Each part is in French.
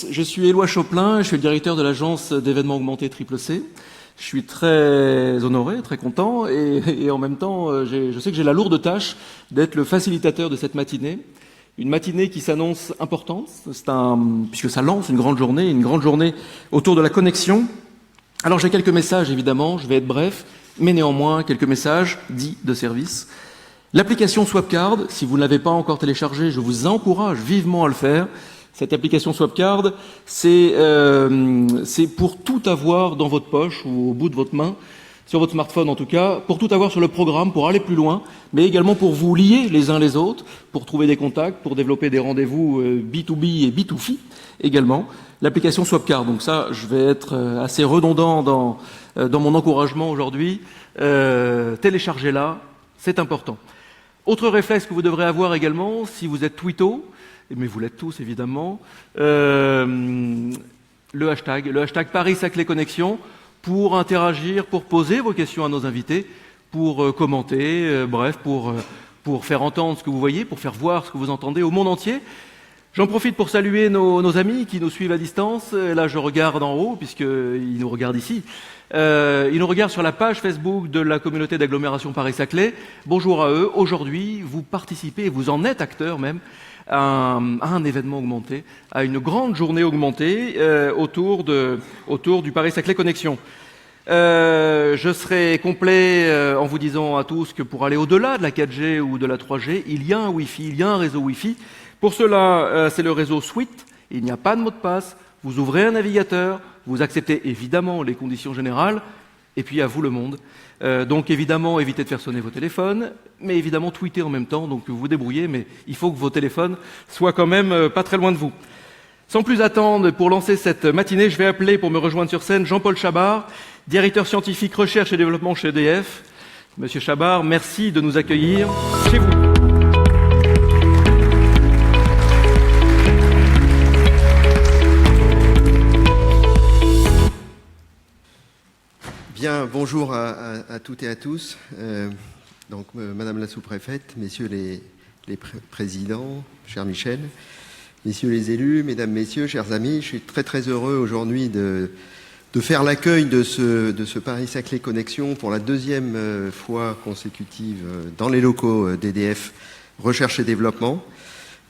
Je suis Éloi Choplin, je suis le directeur de l'agence d'événements augmentés CCC. Je suis très honoré, très content et en même temps, je sais que j'ai la lourde tâche d'être le facilitateur de cette matinée. Une matinée qui s'annonce importante, puisque ça lance une grande journée autour de la connexion. Alors j'ai quelques messages évidemment, je vais être bref, mais néanmoins quelques messages dits de service. L'application Swapcard, si vous ne l'avez pas encore téléchargée, je vous encourage vivement à le faire. Cette application Swapcard, c'est pour tout avoir dans votre poche ou au bout de votre main, sur votre smartphone en tout cas, pour tout avoir sur le programme, pour aller plus loin, mais également pour vous lier les uns les autres, pour trouver des contacts, pour développer des rendez-vous B2B et B2C également. L'application Swapcard, donc ça, je vais être assez redondant dans mon encouragement aujourd'hui. Téléchargez-la, c'est important. Autre réflexe que vous devrez avoir également, si vous êtes twitto, mais vous l'êtes tous évidemment, le hashtag Paris-Saclay Connexion, pour interagir, pour poser vos questions à nos invités, pour commenter, bref, pour faire entendre ce que vous voyez, pour faire voir ce que vous entendez au monde entier. J'en profite pour saluer nos amis qui nous suivent à distance. Là, je regarde en haut, puisqu'ils nous regardent ici. Ils nous regardent sur la page Facebook de la communauté d'agglomération Paris-Saclay. Bonjour à eux. Aujourd'hui, vous participez, vous en êtes acteurs même, à un événement augmenté, à une grande journée augmentée autour du Paris-Saclay Connexion. Je serai complet en vous disant à tous que pour aller au-delà de la 4G ou de la 3G, il y a un Wi-Fi, il y a un réseau Wi-Fi. Pour cela, c'est le réseau Suite. Il n'y a pas de mot de passe. Vous ouvrez un navigateur, vous acceptez évidemment les conditions générales, et puis à vous le monde. Donc évidemment, évitez de faire sonner vos téléphones, mais évidemment tweeter en même temps, donc vous vous débrouillez, mais il faut que vos téléphones soient quand même pas très loin de vous. Sans plus attendre, pour lancer cette matinée, je vais appeler pour me rejoindre sur scène Jean-Paul Chabard, directeur scientifique recherche et développement chez EDF. Monsieur Chabard, merci de nous accueillir chez vous. Bien, bonjour à toutes et à tous. Madame la sous-préfète, messieurs les présidents, cher Michel, messieurs les élus, mesdames, messieurs, chers amis, je suis très très heureux aujourd'hui de faire l'accueil de ce Paris-Saclay Connexion pour la deuxième fois consécutive dans les locaux d'EDF Recherche et Développement.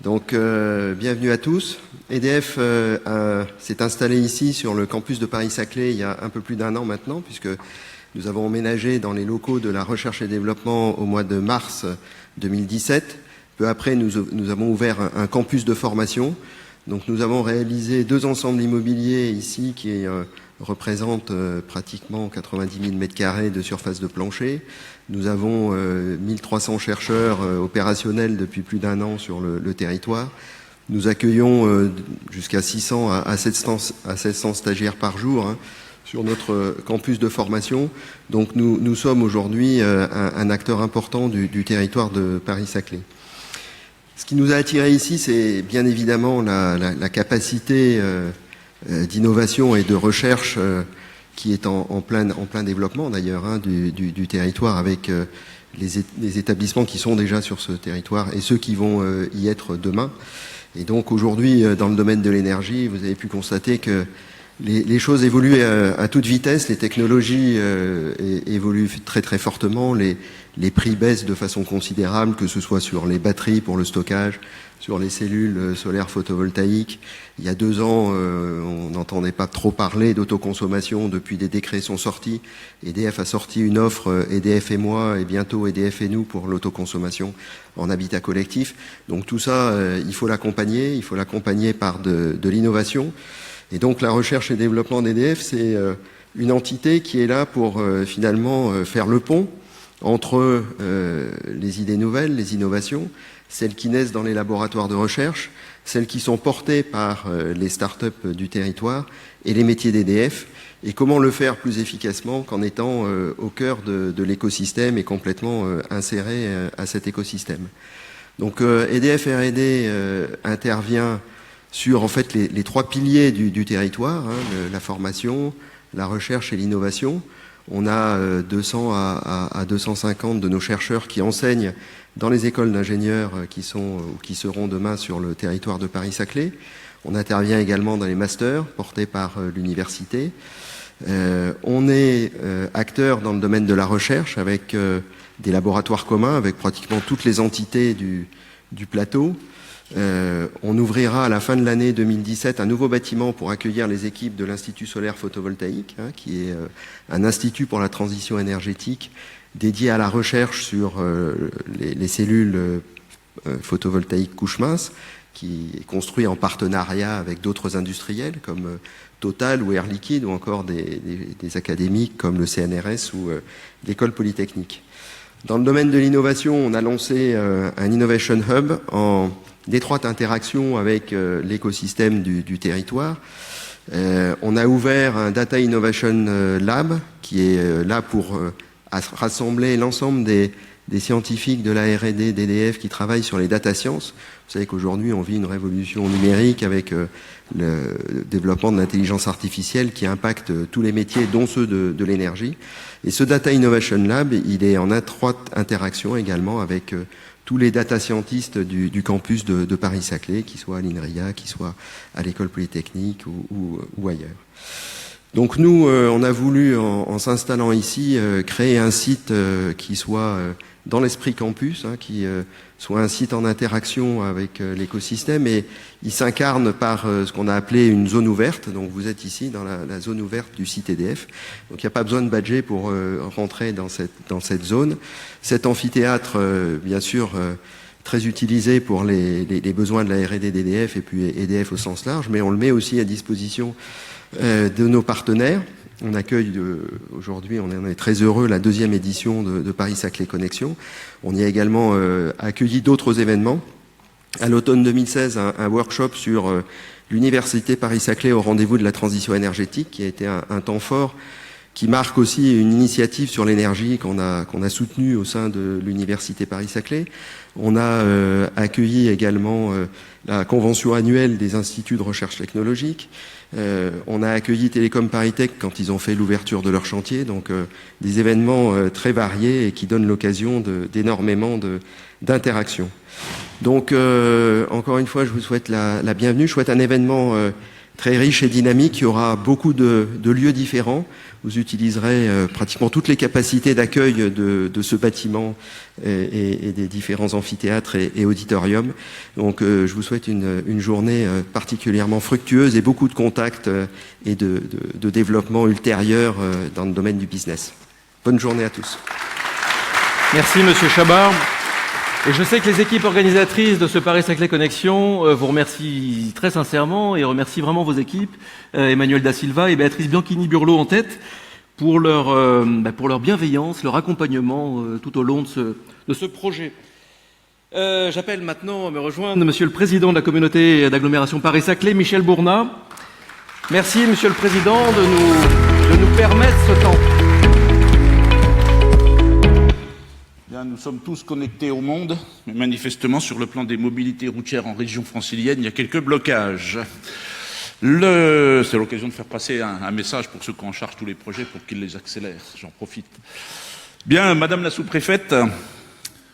Donc, bienvenue à tous. EDF s'est installé ici sur le campus de Paris-Saclay il y a un peu plus d'un an maintenant, puisque nous avons emménagé dans les locaux de la recherche et développement au mois de mars 2017. Peu après, nous avons ouvert un campus de formation. Donc, nous avons réalisé 2 ensembles immobiliers ici qui représentent pratiquement 90 000 m² de surface de plancher. Nous avons 1300 chercheurs opérationnels depuis plus d'un an sur le territoire. Nous accueillons jusqu'à 600 à 700 stagiaires par jour sur notre campus de formation. Donc nous sommes aujourd'hui un acteur important du territoire de Paris-Saclay. Ce qui nous a attirés ici, c'est bien évidemment la capacité d'innovation et de recherche qui est en plein développement d'ailleurs du territoire, avec les établissements qui sont déjà sur ce territoire et ceux qui vont y être demain. Et donc aujourd'hui, dans le domaine de l'énergie, vous avez pu constater que les choses évoluent à toute vitesse, les technologies évoluent très très fortement, les prix baissent de façon considérable, que ce soit sur les batteries pour le stockage, sur les cellules solaires photovoltaïques. Il y a 2 ans, on n'entendait pas trop parler d'autoconsommation. Depuis, des décrets sont sortis. EDF a sorti une offre EDF et moi, et bientôt EDF et nous, pour l'autoconsommation en habitat collectif. Donc tout ça, il faut l'accompagner par de l'innovation. Et donc la recherche et développement d'EDF, c'est une entité qui est là pour finalement faire le pont entre les idées nouvelles, les innovations, celles qui naissent dans les laboratoires de recherche, celles qui sont portées par les start-up du territoire et les métiers d'EDF, et comment le faire plus efficacement qu'en étant au cœur de l'écosystème et complètement inséré à cet écosystème. Donc EDF R&D intervient sur en fait les 3 piliers du territoire, la formation, la recherche et l'innovation. On a 200 à 250 de nos chercheurs qui enseignent dans les écoles d'ingénieurs qui sont ou qui seront demain sur le territoire de Paris-Saclay. On intervient également dans les masters portés par l'université. On est acteur dans le domaine de la recherche avec des laboratoires communs avec pratiquement toutes les entités du plateau. On ouvrira à la fin de l'année 2017 un nouveau bâtiment pour accueillir les équipes de l'Institut solaire photovoltaïque, qui est un institut pour la transition énergétique dédié à la recherche sur les cellules photovoltaïques couche mince, qui est construit en partenariat avec d'autres industriels comme Total ou Air Liquide, ou encore des académiques comme le CNRS ou l'École Polytechnique. Dans le domaine de l'innovation, on a lancé un Innovation Hub en étroite interaction avec l'écosystème du territoire. On a ouvert un Data Innovation Lab qui est là pour rassembler l'ensemble des scientifiques de la R&D d'EDF qui travaillent sur les data sciences. Vous savez qu'aujourd'hui, on vit une révolution numérique avec le développement de l'intelligence artificielle qui impacte tous les métiers, dont ceux de l'énergie. Et ce Data Innovation Lab, il est en étroite interaction également avec tous les data scientists du campus de Paris-Saclay, qu'ils soient à l'INRIA, qu'ils soient à l'École Polytechnique ou ailleurs. Donc nous, on a voulu, en s'installant ici, créer un site qui soit dans l'esprit campus, qui soit un site en interaction avec l'écosystème, et il s'incarne par ce qu'on a appelé une zone ouverte. Donc vous êtes ici dans la zone ouverte du site EDF. Donc il n'y a pas besoin de badger pour rentrer dans cette zone. Cet amphithéâtre, bien sûr, très utilisé pour les besoins de la R&D d'EDF et puis EDF au sens large, mais on le met aussi à disposition de nos partenaires. On accueille aujourd'hui, on est très heureux, la 2e édition de Paris-Saclay Connexion. On y a également accueilli d'autres événements. À l'automne 2016, un workshop sur l'université Paris-Saclay au rendez-vous de la transition énergétique, qui a été un temps fort, qui marque aussi une initiative sur l'énergie qu'on a soutenue au sein de l'université Paris-Saclay. On a accueilli également la convention annuelle des instituts de recherche technologique. On a accueilli Télécom Paris-Tech quand ils ont fait l'ouverture de leur chantier, donc des événements très variés et qui donnent l'occasion d'énormément d'interactions. Donc encore une fois, je vous souhaite la bienvenue. Je souhaite un événement très riche et dynamique. Il y aura beaucoup de lieux différents. Vous utiliserez pratiquement toutes les capacités d'accueil de ce bâtiment et des différents amphithéâtres et auditoriums. Donc je vous souhaite une journée particulièrement fructueuse et beaucoup de contacts et de développement ultérieur dans le domaine du business. Bonne journée à tous. Merci Monsieur Chabard. Et je sais que les équipes organisatrices de ce Paris-Saclay Connexion vous remercient très sincèrement et remercient vraiment vos équipes, Emmanuel Da Silva et Béatrice Bianchini-Burlot en tête, pour leur bienveillance, leur accompagnement tout au long de ce projet. J'appelle maintenant à me rejoindre Monsieur le Président de la communauté d'agglomération Paris-Saclay, Michel Bournat. Merci Monsieur le Président de nous permettre ce temps. Nous sommes tous connectés au monde, mais manifestement, sur le plan des mobilités routières en région francilienne, il y a quelques blocages. C'est l'occasion de faire passer un message pour ceux qui en chargent tous les projets pour qu'ils les accélèrent. J'en profite. Bien, Madame la sous-préfète,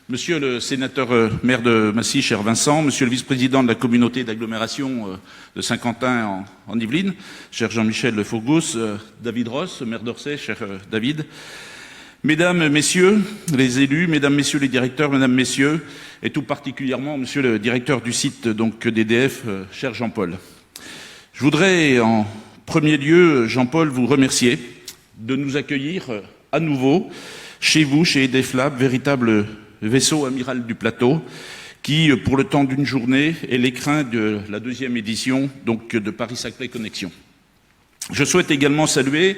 Monsieur le sénateur maire de Massy, cher Vincent, Monsieur le vice-président de la communauté d'agglomération de Saint-Quentin en Yvelines, cher Jean-Michel Fourgos, David Ross, maire d'Orsay, cher David, Mesdames, Messieurs les élus, Mesdames, Messieurs les directeurs, Mesdames, Messieurs, et tout particulièrement Monsieur le directeur du site donc d'EDF, cher Jean-Paul. Je voudrais en premier lieu, Jean-Paul, vous remercier de nous accueillir à nouveau chez vous, chez EDF Lab, véritable vaisseau amiral du plateau, qui, pour le temps d'une journée, est l'écrin de la 2e édition donc de Paris-Saclay Connexion. Je souhaite également saluer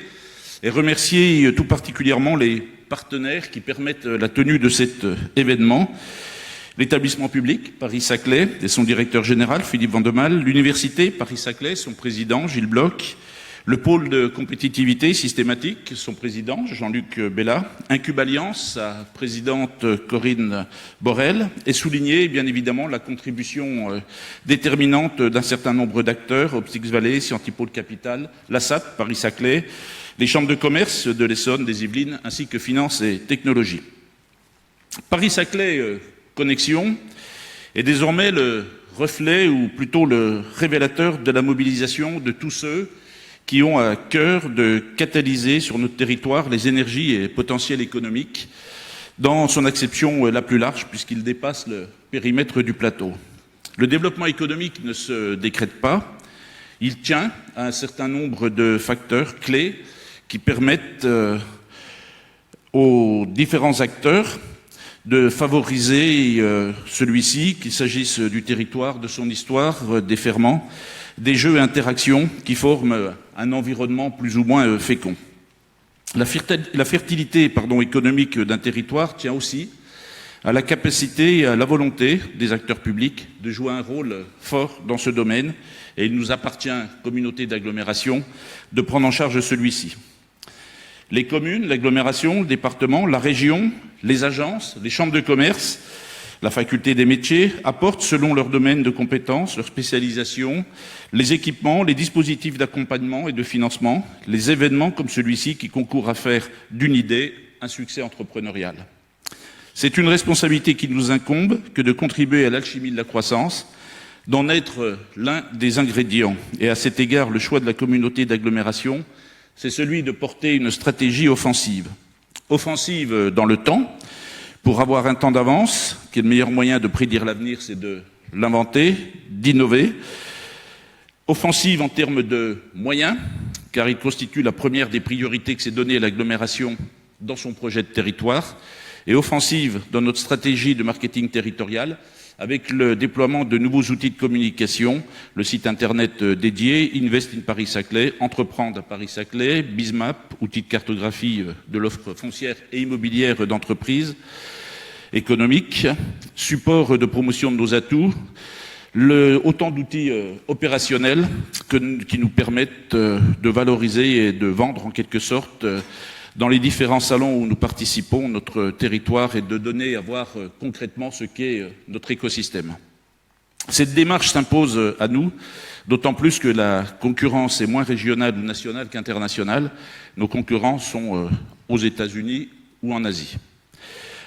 et remercier tout particulièrement les partenaires qui permettent la tenue de cet événement. L'établissement public Paris-Saclay et son directeur général Philippe Vandemal, l'université Paris-Saclay, son président Gilles Bloch, le pôle de compétitivité systématique, son président Jean-Luc Bella, Incube Alliance, sa présidente Corinne Borel, et souligner bien évidemment la contribution déterminante d'un certain nombre d'acteurs, Optics Valley, Scientipôle Capital, l'ASAP Paris-Saclay, les chambres de commerce de l'Essonne, des Yvelines, ainsi que Finances et Technologies. Paris-Saclay Connexion est désormais le reflet ou plutôt le révélateur de la mobilisation de tous ceux qui ont à cœur de catalyser sur notre territoire les énergies et potentiels économiques dans son acception la plus large puisqu'il dépasse le périmètre du plateau. Le développement économique ne se décrète pas, il tient à un certain nombre de facteurs clés qui permettent aux différents acteurs de favoriser celui-ci, qu'il s'agisse du territoire, de son histoire, des ferments, des jeux et interactions qui forment un environnement plus ou moins fécond. La fertilité économique d'un territoire tient aussi à la capacité et à la volonté des acteurs publics de jouer un rôle fort dans ce domaine, et il nous appartient, communauté d'agglomération, de prendre en charge celui-ci. Les communes, l'agglomération, le département, la région, les agences, les chambres de commerce, la faculté des métiers apportent, selon leur domaine de compétences, leur spécialisation, les équipements, les dispositifs d'accompagnement et de financement, les événements comme celui-ci qui concourent à faire d'une idée un succès entrepreneurial. C'est une responsabilité qui nous incombe que de contribuer à l'alchimie de la croissance, d'en être l'un des ingrédients. Et à cet égard, le choix de la communauté d'agglomération, c'est celui de porter une stratégie offensive. Offensive dans le temps, pour avoir un temps d'avance, qui est le meilleur moyen de prédire l'avenir, c'est de l'inventer, d'innover. Offensive en termes de moyens, car il constitue la première des priorités que s'est donnée l'agglomération dans son projet de territoire. Et offensive dans notre stratégie de marketing territorial, avec le déploiement de nouveaux outils de communication, le site internet dédié, Invest in Paris-Saclay, Entreprendre à Paris-Saclay, BizMap, outil de cartographie de l'offre foncière et immobilière d'entreprises économiques, support de promotion de nos atouts, autant d'outils opérationnels qui nous permettent de valoriser et de vendre en quelque sorte dans les différents salons où nous participons, notre territoire, et de donner à voir concrètement ce qu'est notre écosystème. Cette démarche s'impose à nous, d'autant plus que la concurrence est moins régionale ou nationale qu'internationale. Nos concurrents sont aux États-Unis ou en Asie.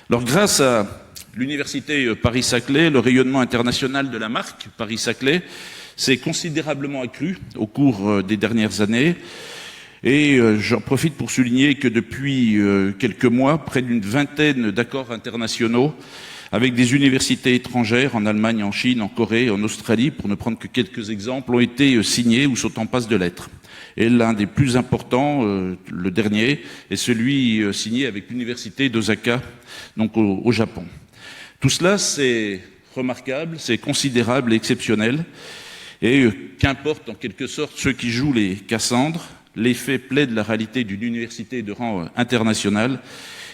Alors, grâce à l'université Paris-Saclay, le rayonnement international de la marque Paris-Saclay s'est considérablement accru au cours des dernières années. Et j'en profite pour souligner que depuis quelques mois, près d'une vingtaine d'accords internationaux avec des universités étrangères en Allemagne, en Chine, en Corée, en Australie, pour ne prendre que quelques exemples, ont été signés ou sont en passe de l'être. Et l'un des plus importants, le dernier, est celui signé avec l'université d'Osaka, donc au Japon. Tout cela, c'est remarquable, c'est considérable et exceptionnel. Et qu'importe en quelque sorte ceux qui jouent les Cassandres, les faits plaident la réalité d'une université de rang international.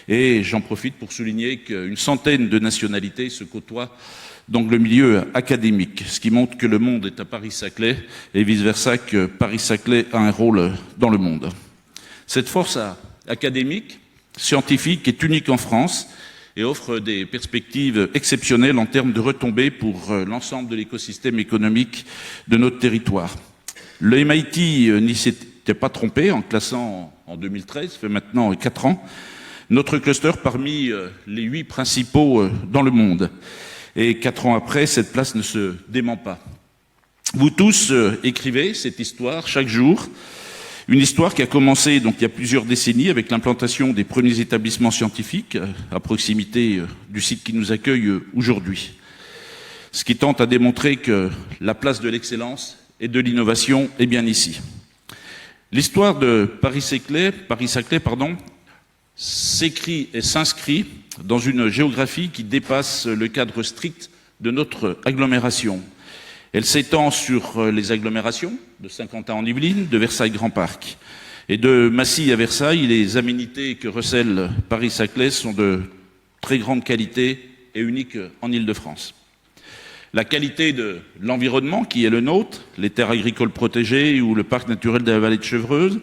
Et j'en profite pour souligner qu'une centaine de nationalités se côtoient dans le milieu académique, ce qui montre que le monde est à Paris-Saclay et vice-versa que Paris-Saclay a un rôle dans le monde. Cette force académique, scientifique est unique en France et offre des perspectives exceptionnelles en termes de retombées pour l'ensemble de l'écosystème économique de notre territoire. Le MIT n'y s'était pas trompé en classant en 2013, ça fait maintenant 4 ans, notre cluster parmi les 8 principaux dans le monde. Et 4 ans après, cette place ne se dément pas. Vous tous écrivez cette histoire chaque jour, une histoire qui a commencé donc il y a plusieurs décennies avec l'implantation des premiers établissements scientifiques à proximité du site qui nous accueille aujourd'hui. Ce qui tente à démontrer que la place de l'excellence et de l'innovation est bien ici. L'histoire de Paris-Saclay, s'écrit et s'inscrit dans une géographie qui dépasse le cadre strict de notre agglomération. Elle s'étend sur les agglomérations de Saint-Quentin en Yvelines, de Versailles Grand Parc. Et de Massy à Versailles, les aménités que recèle Paris-Saclay sont de très grande qualité et uniques en Île-de-France. La qualité de l'environnement qui est le nôtre, les terres agricoles protégées ou le parc naturel de la vallée de Chevreuse,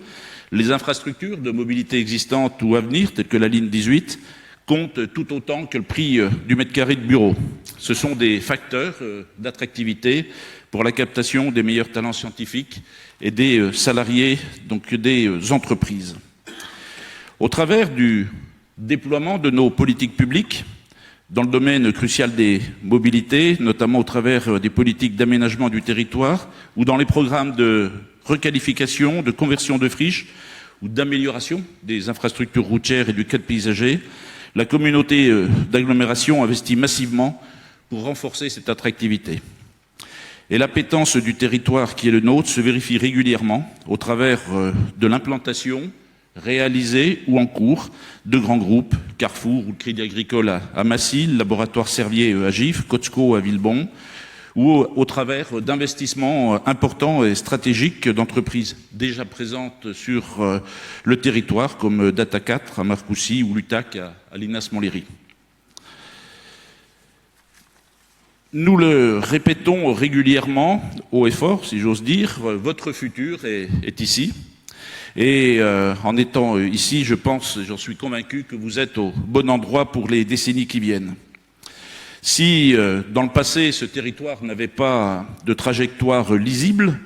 les infrastructures de mobilité existantes ou à venir, telles que la ligne 18, comptent tout autant que le prix du mètre carré de bureau. Ce sont des facteurs d'attractivité pour la captation des meilleurs talents scientifiques et des salariés, donc des entreprises. Au travers du déploiement de nos politiques publiques, dans le domaine crucial des mobilités, notamment au travers des politiques d'aménagement du territoire ou dans les programmes de requalification, de conversion de friches ou d'amélioration des infrastructures routières et du cadre paysager. La communauté d'agglomération investit massivement pour renforcer cette attractivité. Et l'appétence du territoire qui est le nôtre se vérifie régulièrement au travers de l'implantation réalisée ou en cours de grands groupes, Carrefour ou le Crédit Agricole à Massy, le Laboratoire Servier à Gif, Cotsco à Villebon, ou au travers d'investissements importants et stratégiques d'entreprises déjà présentes sur le territoire, comme Data4 à Marcoussis ou Lutac à Linas Montlhéry. Nous le répétons régulièrement, haut et fort, si j'ose dire, votre futur est ici. Et en étant ici, je pense, j'en suis convaincu, que vous êtes au bon endroit pour les décennies qui viennent. Si, dans le passé, ce territoire n'avait pas de trajectoire lisible,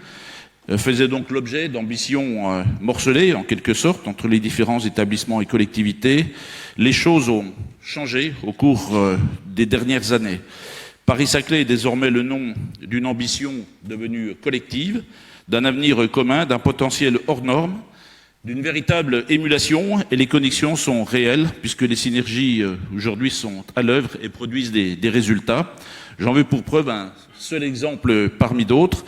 faisait donc l'objet d'ambitions morcelées, en quelque sorte, entre les différents établissements et collectivités, les choses ont changé au cours des dernières années. Paris-Saclay est désormais le nom d'une ambition devenue collective, d'un avenir commun, d'un potentiel hors norme, d'une véritable émulation, et les connexions sont réelles puisque les synergies aujourd'hui sont à l'œuvre et produisent des résultats. J'en veux pour preuve un seul exemple parmi d'autres.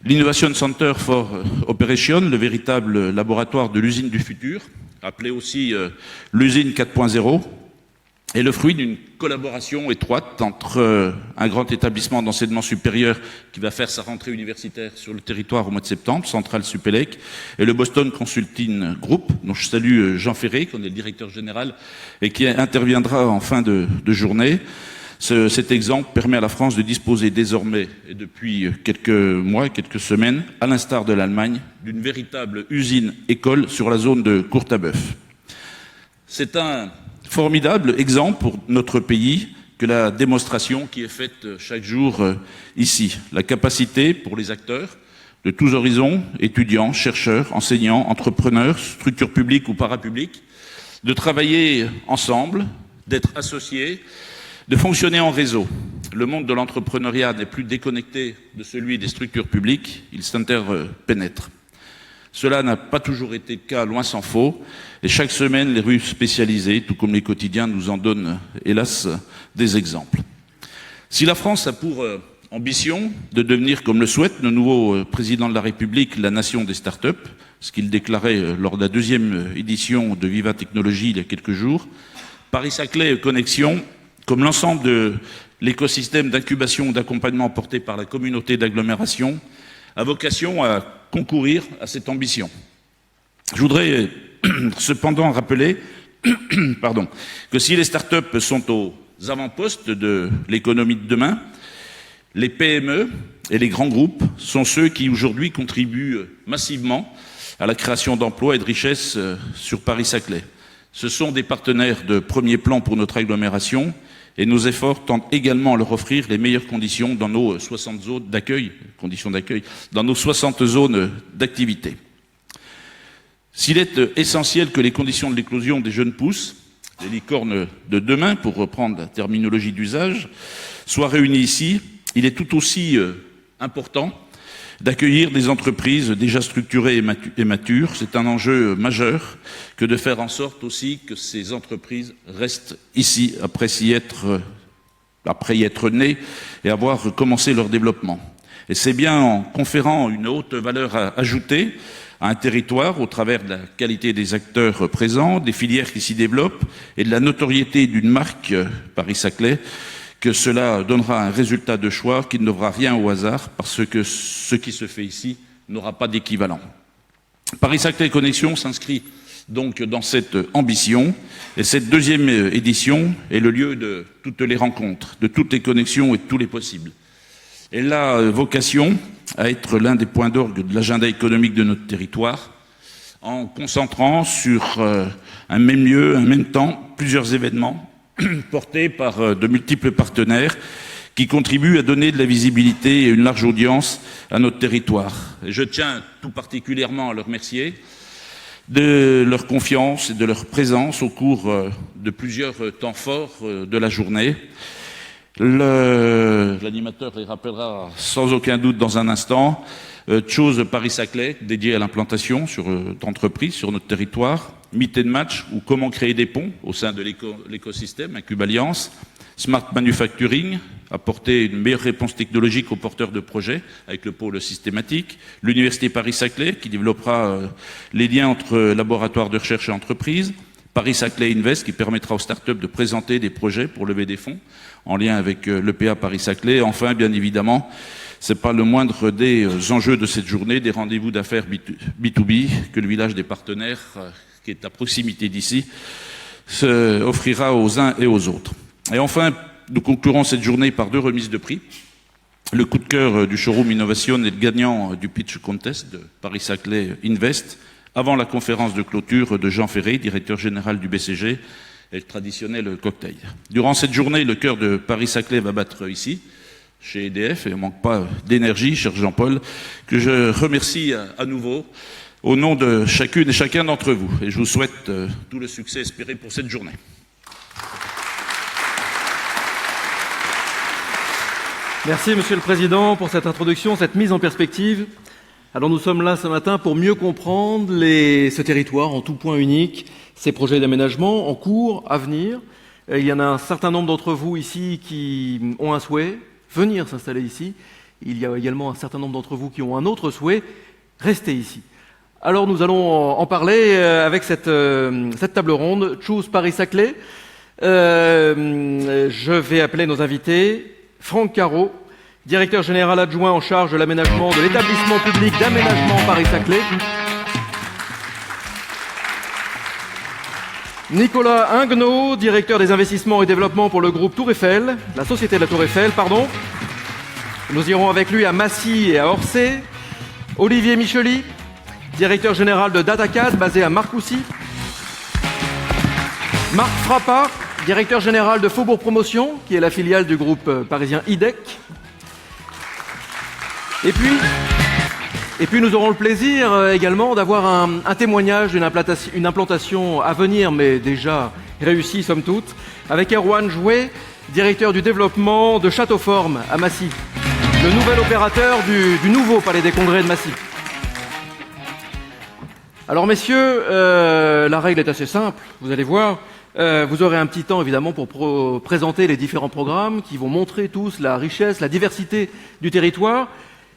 L'Innovation Center for Operation, le véritable laboratoire de l'usine du futur, appelé aussi l'usine 4.0, est le fruit d'une collaboration étroite entre un grand établissement d'enseignement supérieur qui va faire sa rentrée universitaire sur le territoire au mois de septembre, Centrale Supélec, et le Boston Consulting Group, dont je salue Jean Ferré, qui est le directeur général, et qui interviendra en fin de journée. Cet exemple permet à la France de disposer désormais, et depuis quelques mois, quelques semaines, à l'instar de l'Allemagne, d'une véritable usine-école sur la zone de Courtabœuf. C'est un formidable exemple pour notre pays que la démonstration qui est faite chaque jour ici. La capacité pour les acteurs de tous horizons, étudiants, chercheurs, enseignants, entrepreneurs, structures publiques ou parapubliques, de travailler ensemble, d'être associés, de fonctionner en réseau. Le monde de l'entrepreneuriat n'est plus déconnecté de celui des structures publiques, il s'interpénètre. Cela n'a pas toujours été le cas, loin s'en faut, et chaque semaine, les rues spécialisées, tout comme les quotidiens, nous en donnent, hélas, des exemples. Si la France a pour ambition de devenir, comme le souhaite le nouveau président de la République, la nation des startups, ce qu'il déclarait lors de la 2e édition de Viva Technologies il y a quelques jours, Paris-Saclay Connexion, comme l'ensemble de l'écosystème d'incubation et d'accompagnement porté par la communauté d'agglomération, a vocation à concourir à cette ambition. Je voudrais cependant rappeler que si les startups sont aux avant-postes de l'économie de demain, les PME et les grands groupes sont ceux qui aujourd'hui contribuent massivement à la création d'emplois et de richesses sur Paris-Saclay. Ce sont des partenaires de premier plan pour notre agglomération et nos efforts tentent également à leur offrir les meilleures conditions dans nos 60 zones d'accueil, dans nos 60 zones d'activité. S'il est essentiel que les conditions de l'éclosion des jeunes pousses, les licornes de demain, pour reprendre la terminologie d'usage, soient réunies ici, il est tout aussi important d'accueillir des entreprises déjà structurées et matures. C'est un enjeu majeur que de faire en sorte aussi que ces entreprises restent ici après y être nées et avoir commencé leur développement. Et c'est bien en conférant une haute valeur ajoutée à un territoire au travers de la qualité des acteurs présents, des filières qui s'y développent et de la notoriété d'une marque Paris-Saclay que cela donnera un résultat de choix qui ne devra rien au hasard parce que ce qui se fait ici n'aura pas d'équivalent. Paris-Saclay Connexion s'inscrit donc dans cette ambition et cette 2e édition est le lieu de toutes les rencontres, de toutes les connexions et de tous les possibles. Elle a vocation à être l'un des points d'orgue de l'agenda économique de notre territoire en concentrant sur un même lieu, un même temps, plusieurs événements portés par de multiples partenaires qui contribuent à donner de la visibilité et une large audience à notre territoire. Et je tiens tout particulièrement à le remercier de leur confiance et de leur présence au cours de plusieurs temps forts de la journée. L'animateur les rappellera sans aucun doute dans un instant. Chose Paris-Saclay, dédié à l'implantation d'entreprises sur notre territoire. Meet and Match, ou comment créer des ponts au sein de l'écosystème, Incube Alliance. Smart Manufacturing, apporter une meilleure réponse technologique aux porteurs de projets avec le pôle systématique. L'Université Paris-Saclay, qui développera les liens entre laboratoires de recherche et entreprises. Paris-Saclay Invest, qui permettra aux startups de présenter des projets pour lever des fonds en lien avec l'EPA Paris-Saclay. Enfin, bien évidemment, c'est pas le moindre des enjeux de cette journée, des rendez-vous d'affaires B2B que le village des partenaires, qui est à proximité d'ici, offrira aux uns et aux autres. Et enfin, nous conclurons cette journée par 2 remises de prix. Le coup de cœur du showroom Innovation et le gagnant du Pitch Contest de Paris-Saclay Invest, avant la conférence de clôture de Jean Ferré, directeur général du BCG, et le traditionnel cocktail. Durant cette journée, le cœur de Paris-Saclay va battre ici, chez EDF, et il ne manque pas d'énergie, cher Jean-Paul, que je remercie à nouveau au nom de chacune et chacun d'entre vous. Et je vous souhaite tout le succès espéré pour cette journée. Merci, Monsieur le Président, pour cette introduction, cette mise en perspective. Alors nous sommes là ce matin pour mieux comprendre ce territoire en tout point unique, ces projets d'aménagement en cours, à venir. Il y en a un certain nombre d'entre vous ici qui ont un souhait, venir s'installer ici. Il y a également un certain nombre d'entre vous qui ont un autre souhait, rester ici. Alors nous allons en parler avec cette table ronde, Choose Paris-Saclay. Je vais appeler nos invités. Franck Caro, directeur général adjoint en charge de l'aménagement de l'établissement public d'aménagement Paris-Saclay. Nicolas Ingnaud, directeur des investissements et développement pour le groupe Tour Eiffel, la société de la Tour Eiffel, pardon. Nous irons avec lui à Massy et à Orsay. Olivier Micheli, directeur général de Datacad, basé à Marcoussis. Marc Frappa, directeur général de Faubourg Promotion, qui est la filiale du groupe parisien IDEC. Et puis nous aurons le plaisir également d'avoir un témoignage d'une implantation à venir, mais déjà réussie somme toute, avec Erwan Jouet, directeur du développement de Châteauforme à Massy, le nouvel opérateur du nouveau Palais des Congrès de Massy. Alors messieurs, la règle est assez simple, vous allez voir. Vous aurez un petit temps évidemment pour présenter les différents programmes qui vont montrer tous la richesse, la diversité du territoire.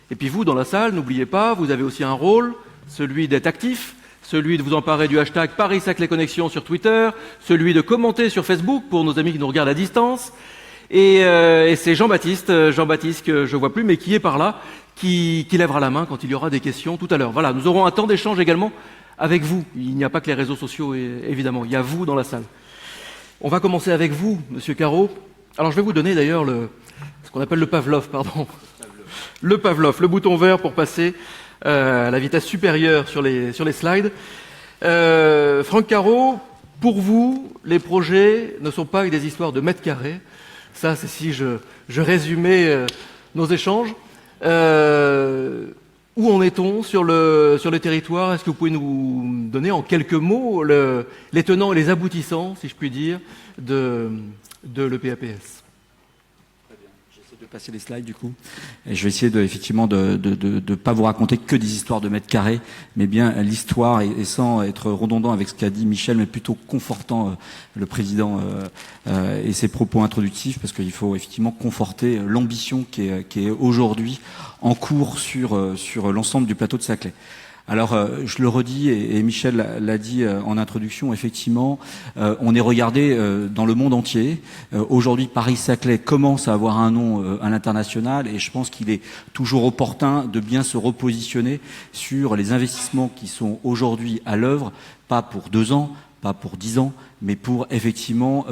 Et puis vous, dans la salle, n'oubliez pas, vous avez aussi un rôle, celui d'être actif, celui de vous emparer du hashtag Paris-Saclay Connexion sur Twitter, celui de commenter sur Facebook pour nos amis qui nous regardent à distance. Et c'est Jean-Baptiste que je vois plus, mais qui est par là, qui lèvera la main quand il y aura des questions tout à l'heure. Voilà, nous aurons un temps d'échange également avec vous. Il n'y a pas que les réseaux sociaux, évidemment, il y a vous dans la salle. On va commencer avec vous, Monsieur Caro. Alors je vais vous donner d'ailleurs ce qu'on appelle le Pavlov, pardon. Le Pavlov, le bouton vert pour passer à la vitesse supérieure sur les slides. Franck Caro, pour vous, les projets ne sont pas des histoires de mètres carrés. Ça, c'est si je résumais nos échanges. Où en est-on sur le territoire? Est-ce que vous pouvez nous donner en quelques mots les tenants et les aboutissants, si je puis dire, de l'EPAPS? J'essaie de passer les slides du coup. Et je vais essayer effectivement de pas vous raconter que des histoires de mètres carrés, mais bien l'histoire et sans être redondant avec ce qu'a dit Michel, mais plutôt confortant le président et ses propos introductifs, parce qu'il faut effectivement conforter l'ambition qui est aujourd'hui en cours sur l'ensemble du plateau de Saclay. Alors, je le redis, et Michel l'a dit en introduction, effectivement, on est regardé dans le monde entier. Aujourd'hui, Paris-Saclay commence à avoir un nom à l'international, et je pense qu'il est toujours opportun de bien se repositionner sur les investissements qui sont aujourd'hui à l'œuvre, pas pour 2 ans, pas pour 10 ans, mais pour effectivement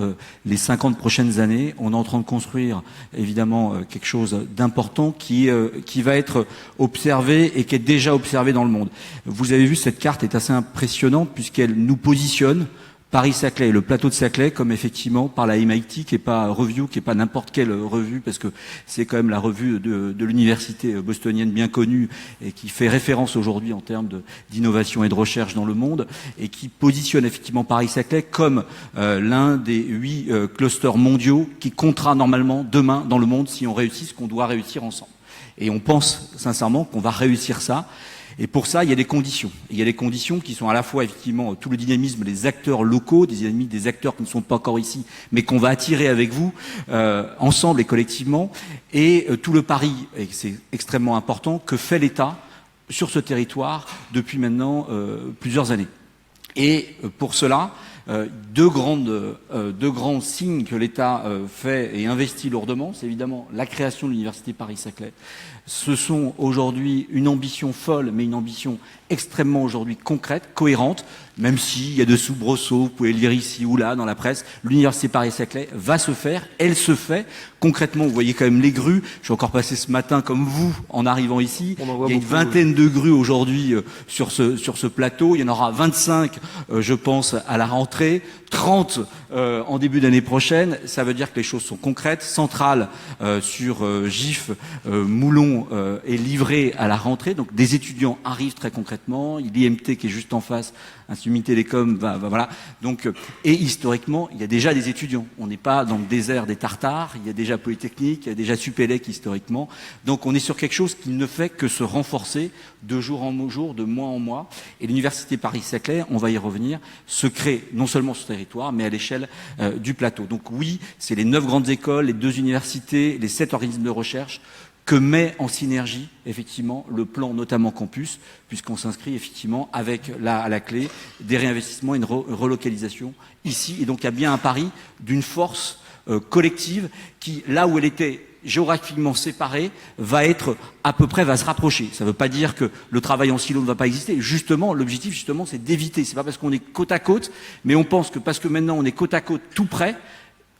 les 50 prochaines années. On est en train de construire évidemment quelque chose d'important qui va être observé et qui est déjà observé dans le monde. Vous avez vu, cette carte est assez impressionnante puisqu'elle nous positionne Paris-Saclay et le plateau de Saclay comme effectivement par la MIT, qui est pas Review, qui est pas n'importe quelle revue, parce que c'est quand même la revue de l'université bostonienne bien connue et qui fait référence aujourd'hui en termes d'innovation et de recherche dans le monde, et qui positionne effectivement Paris-Saclay comme l'un des 8 clusters mondiaux qui comptera normalement demain dans le monde si on réussit ce qu'on doit réussir ensemble. Et on pense sincèrement qu'on va réussir ça. Et pour ça, il y a des conditions. Il y a des conditions qui sont à la fois, effectivement, tout le dynamisme des acteurs locaux, des acteurs qui ne sont pas encore ici, mais qu'on va attirer avec vous, ensemble et collectivement, et tout le pari, et c'est extrêmement important, que fait l'État sur ce territoire depuis maintenant plusieurs années. Et pour cela, deux grands signes que l'État fait et investit lourdement, c'est évidemment la création de l'Université Paris-Saclay. Ce sont aujourd'hui une ambition folle, mais une ambition extrêmement aujourd'hui concrète, cohérente, même s'il y a de soubresauts, vous pouvez le lire ici ou là dans la presse, l'Université Paris-Saclay va se faire, elle se fait. Concrètement, vous voyez quand même les grues. Je suis encore passé ce matin comme vous en arrivant ici. Il y a une vingtaine de grues aujourd'hui sur ce plateau. Il y en aura 25, je pense, à la rentrée, 30 en début d'année prochaine. Ça veut dire que les choses sont concrètes. Centrale sur GIF, Moulon est livrée à la rentrée. Donc des étudiants arrivent très concrètement. L'IMT qui est juste en face, Institut Télécom, voilà. Donc, et historiquement, il y a déjà des étudiants. On n'est pas dans le désert des Tartares. Il y a déjà Polytechnique, il y a déjà Supélec historiquement. Donc on est sur quelque chose qui ne fait que se renforcer de jour en jour, de mois en mois. Et l'Université Paris-Saclay, on va y revenir, se crée non seulement sur ce territoire, mais à l'échelle du plateau. Donc oui, c'est les 9 grandes écoles, les 2 universités, les 7 organismes de recherche que met en synergie, effectivement, le plan notamment campus, puisqu'on s'inscrit, effectivement, avec à la clé des réinvestissements et une relocalisation ici. Et donc, il y a bien un pari d'une force collective qui, là où elle était géographiquement séparée, va se rapprocher. Ça ne veut pas dire que le travail en silo ne va pas exister. Justement, l'objectif, justement, c'est d'éviter. C'est pas parce qu'on est côte à côte, mais on pense que parce que maintenant on est côte à côte tout près,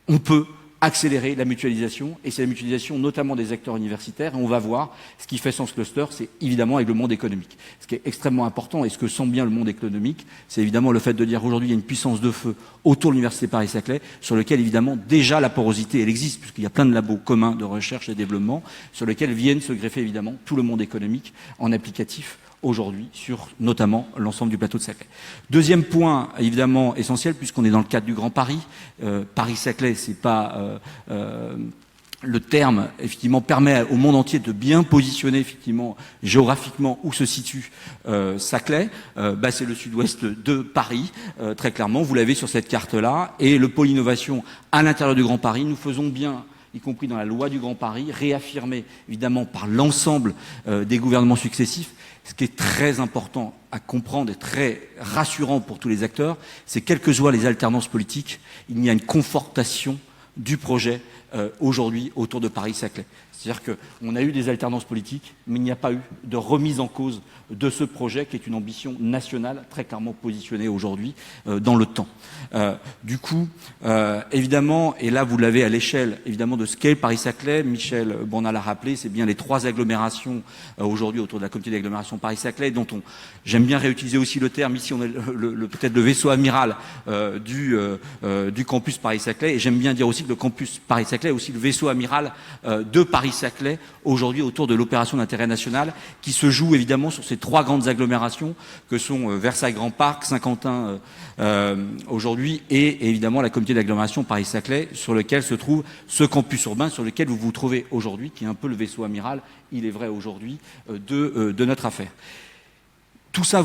on peut accélérer la mutualisation, et c'est la mutualisation notamment des acteurs universitaires, et on va voir ce qui fait sens cluster, c'est évidemment avec le monde économique. Ce qui est extrêmement important, et ce que sent bien le monde économique, c'est évidemment le fait de dire aujourd'hui il y a une puissance de feu autour de l'Université Paris-Saclay, sur lequel évidemment déjà la porosité elle existe, puisqu'il y a plein de labos communs de recherche et de développement, sur lesquels viennent se greffer évidemment tout le monde économique en applicatif aujourd'hui sur notamment l'ensemble du plateau de Saclay. Deuxième point évidemment essentiel, puisqu'on est dans le cadre du Grand Paris, Paris-Saclay, c'est pas le terme effectivement permet au monde entier de bien positionner effectivement géographiquement où se situe Saclay. C'est le sud-ouest de Paris, très clairement. Vous l'avez sur cette carte-là. Et le pôle innovation à l'intérieur du Grand Paris, nous faisons bien, y compris dans la loi du Grand Paris, réaffirmé évidemment par l'ensemble des gouvernements successifs. Ce qui est très important à comprendre et très rassurant pour tous les acteurs, c'est quelles que soient les alternances politiques, il y a une confortation du projet aujourd'hui autour de Paris-Saclay. C'est-à-dire qu'on a eu des alternances politiques, mais il n'y a pas eu de remise en cause de ce projet qui est une ambition nationale très clairement positionnée aujourd'hui dans le temps. Du coup, évidemment, et là vous l'avez à l'échelle évidemment de ce qu'est Paris-Saclay, Michel Bornal l'a rappelé, c'est bien les 3 agglomérations aujourd'hui autour de la communauté d'agglomération Paris-Saclay, dont j'aime bien réutiliser aussi le terme, ici on est peut-être le vaisseau amiral du campus Paris-Saclay, et j'aime bien dire aussi que le campus Paris-Saclay est aussi le vaisseau amiral de Paris-Saclay aujourd'hui autour de l'opération d'intérêt national qui se joue évidemment sur ces 3 grandes agglomérations que sont Versailles-Grand Parc, Saint-Quentin aujourd'hui et évidemment la communauté d'agglomération Paris-Saclay sur lequel se trouve ce campus urbain sur lequel vous vous trouvez aujourd'hui, qui est un peu le vaisseau amiral, il est vrai aujourd'hui, de notre affaire. Tout ça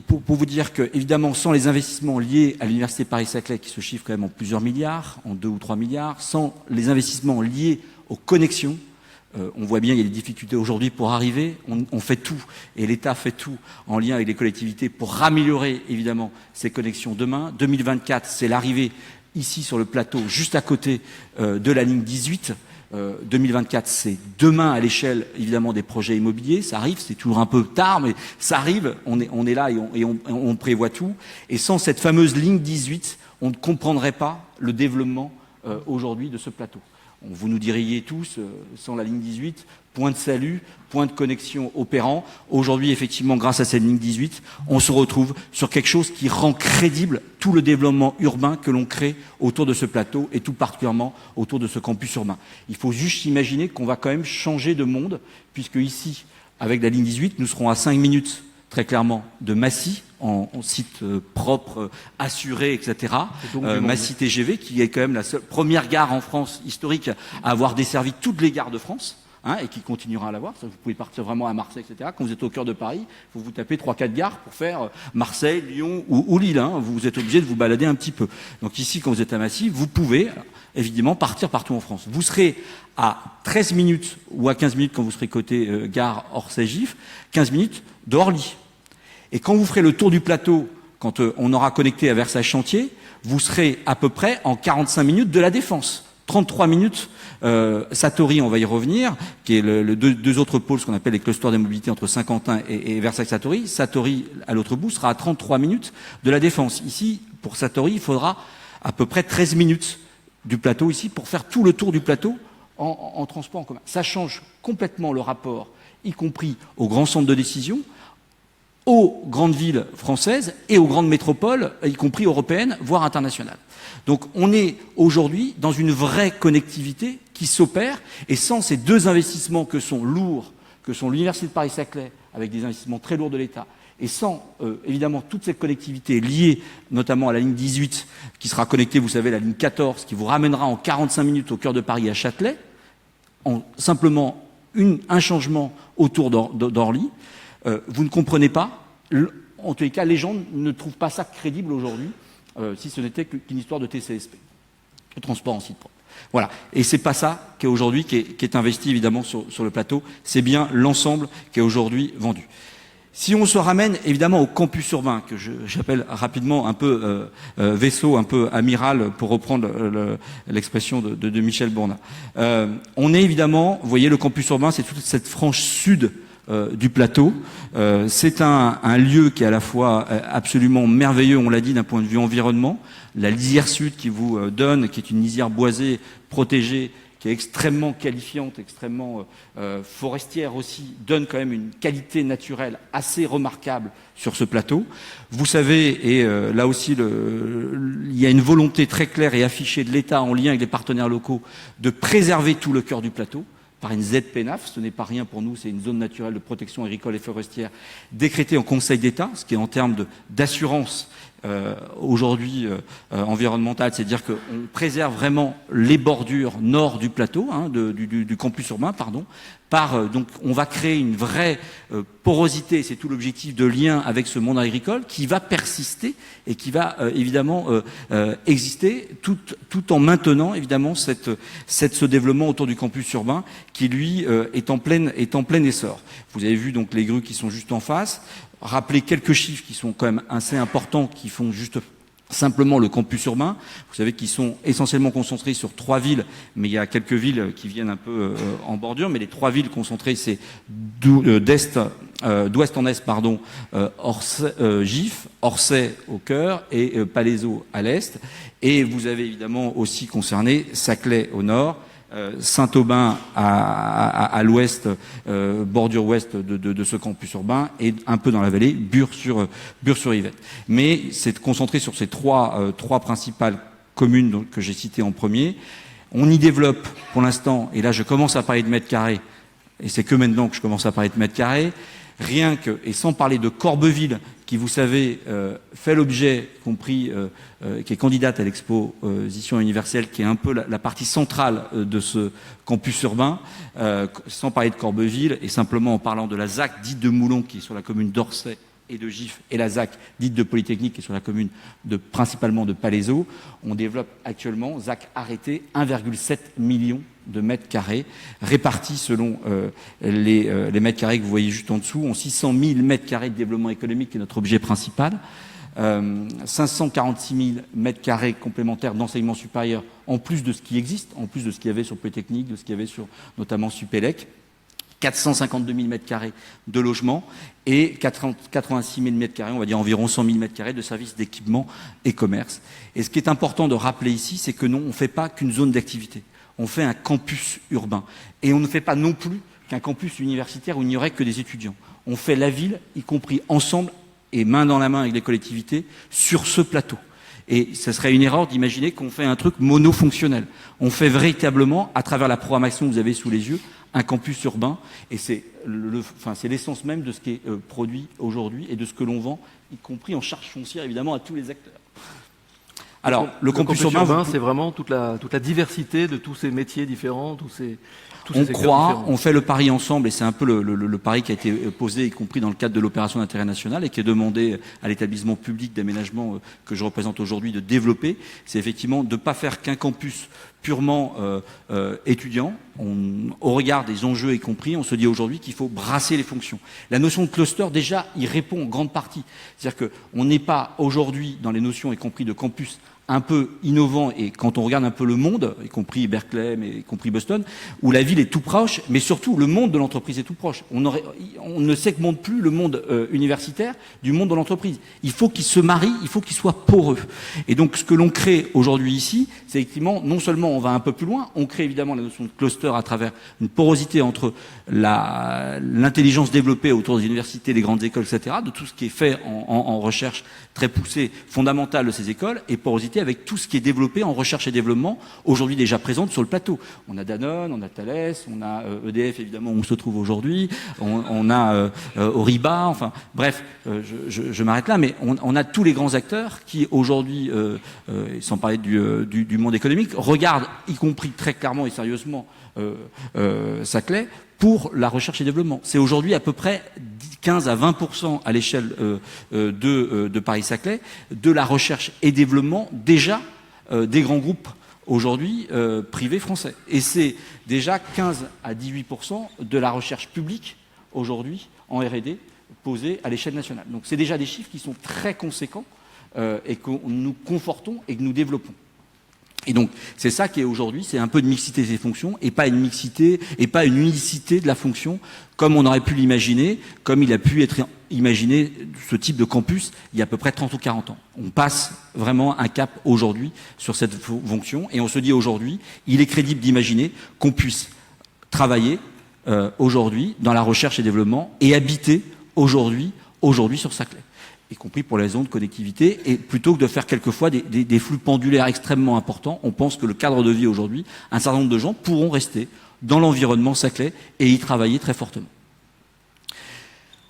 pour vous dire que, évidemment, sans les investissements liés à l'Université Paris-Saclay, qui se chiffrent quand même en plusieurs milliards, en 2 ou 3 milliards, sans les investissements liés aux connexions, on voit bien qu'il y a des difficultés aujourd'hui pour arriver. On fait tout, et l'État fait tout en lien avec les collectivités pour améliorer évidemment ces connexions demain. 2024, c'est l'arrivée ici sur le plateau, juste à côté de la ligne 18. 2024, c'est demain à l'échelle évidemment des projets immobiliers. Ça arrive, c'est toujours un peu tard, mais ça arrive. On est là et on prévoit tout. Et sans cette fameuse ligne 18, on ne comprendrait pas le développement aujourd'hui de ce plateau. Vous nous diriez tous, sans la ligne 18, point de salut, point de connexion opérant. Aujourd'hui, effectivement, grâce à cette ligne 18, on se retrouve sur quelque chose qui rend crédible tout le développement urbain que l'on crée autour de ce plateau et tout particulièrement autour de ce campus urbain. Il faut juste imaginer qu'on va quand même changer de monde, puisque ici, avec la ligne 18, nous serons à 5 minutes, très clairement, de Massy, en site propre, assuré, etc. Massy TGV, qui est quand même la seule première gare en France historique à avoir desservi toutes les gares de France. Et qui continuera à l'avoir. Vous pouvez partir vraiment à Marseille, etc. Quand vous êtes au cœur de Paris, il faut vous taper 3-4 gares pour faire Marseille, Lyon ou Lille. Vous êtes obligé de vous balader un petit peu. Donc ici, quand vous êtes à Massy, vous pouvez évidemment partir partout en France. Vous serez à 13 minutes ou à 15 minutes quand vous serez côté gare Orsay-Gif, 15 minutes de Orly. Et quand vous ferez le tour du plateau, quand on aura connecté à Versailles-Chantier, vous serez à peu près en 45 minutes de la Défense. 33 minutes, Satori, on va y revenir, qui est le deux autres pôles, ce qu'on appelle les clusters des mobilités entre Saint-Quentin et Versailles-Satori. Satori, à l'autre bout, sera à 33 minutes de la Défense. Ici, pour Satori, il faudra à peu près 13 minutes du plateau ici pour faire tout le tour du plateau en transport en commun. Ça change complètement le rapport, y compris aux grands centres de décision, aux grandes villes françaises et aux grandes métropoles, y compris européennes, voire internationales. Donc on est aujourd'hui dans une vraie connectivité qui s'opère, et sans ces deux investissements que sont lourds, que sont l'Université de Paris-Saclay, avec des investissements très lourds de l'État, et sans évidemment toute cette connectivité liée notamment à la ligne 18, qui sera connectée, vous savez, à la ligne 14, qui vous ramènera en 45 minutes au cœur de Paris à Châtelet, en simplement un changement autour d'Orly, vous ne comprenez pas, en tous les cas, les gens ne trouvent pas ça crédible aujourd'hui, si ce n'était qu'une histoire de TCSP, de transport en site propre. Voilà. Et c'est pas ça qui est aujourd'hui, qui est investi évidemment sur le plateau, c'est bien l'ensemble qui est aujourd'hui vendu. Si on se ramène évidemment au campus urbain, que j'appelle rapidement un peu vaisseau, un peu amiral, pour reprendre l'expression de Michel Bournat. On est évidemment, vous voyez, le campus urbain, c'est toute cette frange sud du plateau. C'est un lieu qui est à la fois absolument merveilleux, on l'a dit, d'un point de vue environnement. La lisière sud qui vous donne, qui est une lisière boisée, protégée, qui est extrêmement qualifiante, extrêmement forestière aussi, donne quand même une qualité naturelle assez remarquable sur ce plateau. Vous savez, et là aussi, il y a une volonté très claire et affichée de l'État en lien avec les partenaires locaux de préserver tout le cœur du plateau par une ZPNAF, ce n'est pas rien pour nous, c'est une zone naturelle de protection agricole et forestière décrétée en Conseil d'État, ce qui est en termes d'assurance aujourd'hui environnementale, c'est-à-dire qu'on préserve vraiment les bordures nord du plateau, du campus urbain, pardon, donc on va créer une vraie porosité, c'est tout l'objectif de lien avec ce monde agricole qui va persister et qui va évidemment exister tout en maintenant évidemment ce développement autour du campus urbain qui lui est en plein essor. Vous avez vu donc les grues qui sont juste en face. Rappeler quelques chiffres qui sont quand même assez importants, qui font juste simplement le campus urbain. Vous savez qu'ils sont essentiellement concentrés sur 3 villes, mais il y a quelques villes qui viennent un peu en bordure, mais les 3 villes concentrées, c'est d'ouest en est, Gif, Orsay au cœur et Palaiseau à l'est. Et vous avez évidemment aussi concerné Saclay au nord, Saint-Aubin à l'ouest, bordure ouest de ce campus urbain, et un peu dans la vallée, Bure-sur-Yvette. Mais c'est concentré sur ces trois principales communes que j'ai citées en premier. On y développe pour l'instant, et là je commence à parler de mètres carrés, et c'est que maintenant que je commence à parler de mètres carrés, rien que, et sans parler de Corbeville, qui, vous savez, fait l'objet, compris, qui est candidate à l'exposition universelle, qui est un peu la partie centrale de ce campus urbain, sans parler de Corbeville, et simplement en parlant de la ZAC dite de Moulon, qui est sur la commune d'Orsay et de Gif, et la ZAC dite de Polytechnique, qui est sur la commune principalement de Palaiseau, on développe actuellement, ZAC arrêté, 1,7 million de mètres carrés, répartis selon les mètres carrés que vous voyez juste en dessous, en 600 000 mètres carrés de développement économique, qui est notre objet principal, 546 000 mètres carrés complémentaires d'enseignement supérieur, en plus de ce qui existe, en plus de ce qu'il y avait sur Polytechnique, de ce qu'il y avait sur notamment Supélec, 452 000 mètres carrés de logements et 86 000 mètres carrés, on va dire environ 100 000 mètres carrés de services d'équipement et commerce. Et ce qui est important de rappeler ici, c'est que non, on ne fait pas qu'une zone d'activité. on fait un campus urbain. Et on ne fait pas non plus qu'un campus universitaire où il n'y aurait que des étudiants. On fait la ville, y compris ensemble et main dans la main avec les collectivités, sur ce plateau. Et ce serait une erreur d'imaginer qu'on fait un truc monofonctionnel. On fait véritablement, à travers la programmation que vous avez sous les yeux, un campus urbain. Et c'est l'essence même de ce qui est produit aujourd'hui et de ce que l'on vend, y compris en charge foncière, évidemment, à tous les acteurs. Alors, le campus urbain, c'est vraiment toute la diversité de tous ces métiers différents, tous ces on secteurs croit, différents. on fait le pari ensemble, et c'est un peu le pari qui a été posé, y compris dans le cadre de l'opération d'intérêt national, et qui est demandé à l'établissement public d'aménagement que je représente aujourd'hui de développer. C'est effectivement de ne pas faire qu'un campus purement étudiant. Au regard des enjeux y compris, on se dit aujourd'hui qu'il faut brasser les fonctions. La notion de cluster, déjà, y répond en grande partie. C'est-à-dire qu'on n'est pas aujourd'hui dans les notions, y compris de campus, un peu innovant, et quand on regarde un peu le monde, y compris Berkeley, mais y compris Boston, où la ville est tout proche, mais surtout le monde de l'entreprise est tout proche. On ne segmente plus le monde universitaire du monde de l'entreprise. Il faut qu'il se marie, il faut qu'il soit poreux. Et donc ce que l'on crée aujourd'hui ici, c'est effectivement, non seulement on va un peu plus loin, on crée évidemment la notion de cluster à travers une porosité entre l'intelligence développée autour des universités, des grandes écoles, etc., de tout ce qui est fait en recherche très poussée, fondamentale de ces écoles, et porosité avec tout ce qui est développé en recherche et développement, aujourd'hui déjà présente sur le plateau. On a Danone, on a Thales, on a EDF évidemment où on se trouve aujourd'hui, on a Oriba, enfin bref, je m'arrête là, mais on a tous les grands acteurs qui aujourd'hui, sans parler du monde économique, regardent, y compris très clairement et sérieusement, Saclay, pour la recherche et développement. C'est aujourd'hui à peu près 15 à 20% à l'échelle de Paris-Saclay de la recherche et développement déjà des grands groupes aujourd'hui privés français. Et c'est déjà 15 à 18% de la recherche publique aujourd'hui en R&D posée à l'échelle nationale. Donc c'est déjà des chiffres qui sont très conséquents et que nous confortons et que nous développons. Et donc, c'est ça qui est aujourd'hui, c'est un peu de mixité des fonctions et pas une mixité et pas une unicité de la fonction comme on aurait pu l'imaginer, comme il a pu être imaginé ce type de campus il y a à peu près 30 ou 40 ans. On passe vraiment un cap aujourd'hui sur cette fonction et on se dit aujourd'hui, il est crédible d'imaginer qu'on puisse travailler aujourd'hui dans la recherche et développement et habiter aujourd'hui sur Saclay, y compris pour les zones de connectivité, et plutôt que de faire quelquefois des flux pendulaires extrêmement importants, on pense que le cadre de vie aujourd'hui, un certain nombre de gens pourront rester dans l'environnement Saclay et y travailler très fortement.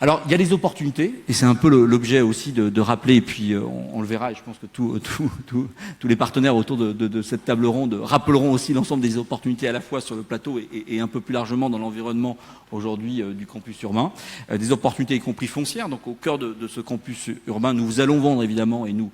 Alors, il y a des opportunités, et c'est un peu l'objet aussi de rappeler, et puis on le verra, et je pense que tous les partenaires autour de cette table ronde rappelleront aussi l'ensemble des opportunités à la fois sur le plateau et un peu plus largement dans l'environnement aujourd'hui du campus urbain. Des opportunités y compris foncières, donc au cœur de ce campus urbain, nous allons vendre évidemment, et nous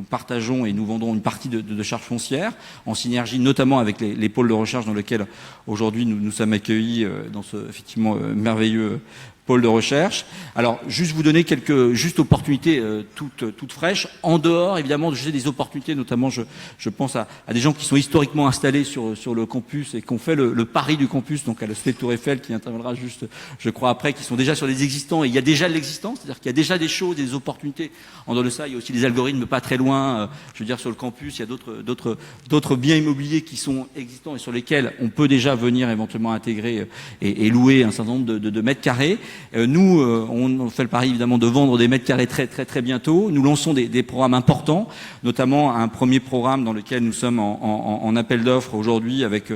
partageons et nous vendrons une partie de charges foncières, en synergie notamment avec les pôles de recherche dans lesquels aujourd'hui nous sommes accueillis dans ce effectivement merveilleux pôle de recherche. Alors, juste vous donner quelques opportunités toutes fraîches, en dehors évidemment des opportunités, notamment je pense à des gens qui sont historiquement installés sur le campus et qui ont fait le pari du campus, donc à la Société Tour Eiffel qui interviendra juste, je crois, après, qui sont déjà sur les existants, et il y a déjà de l'existant, c'est-à-dire qu'il y a déjà des choses, des opportunités. En dehors de ça, il y a aussi des algorithmes pas très loin, je veux dire sur le campus, il y a d'autres biens immobiliers qui sont existants et sur lesquels on peut déjà venir éventuellement intégrer et louer un certain nombre de mètres carrés. Nous, on fait le pari évidemment de vendre des mètres carrés très très très bientôt. Nous lançons des programmes importants, notamment un premier programme dans lequel nous sommes en appel d'offres aujourd'hui avec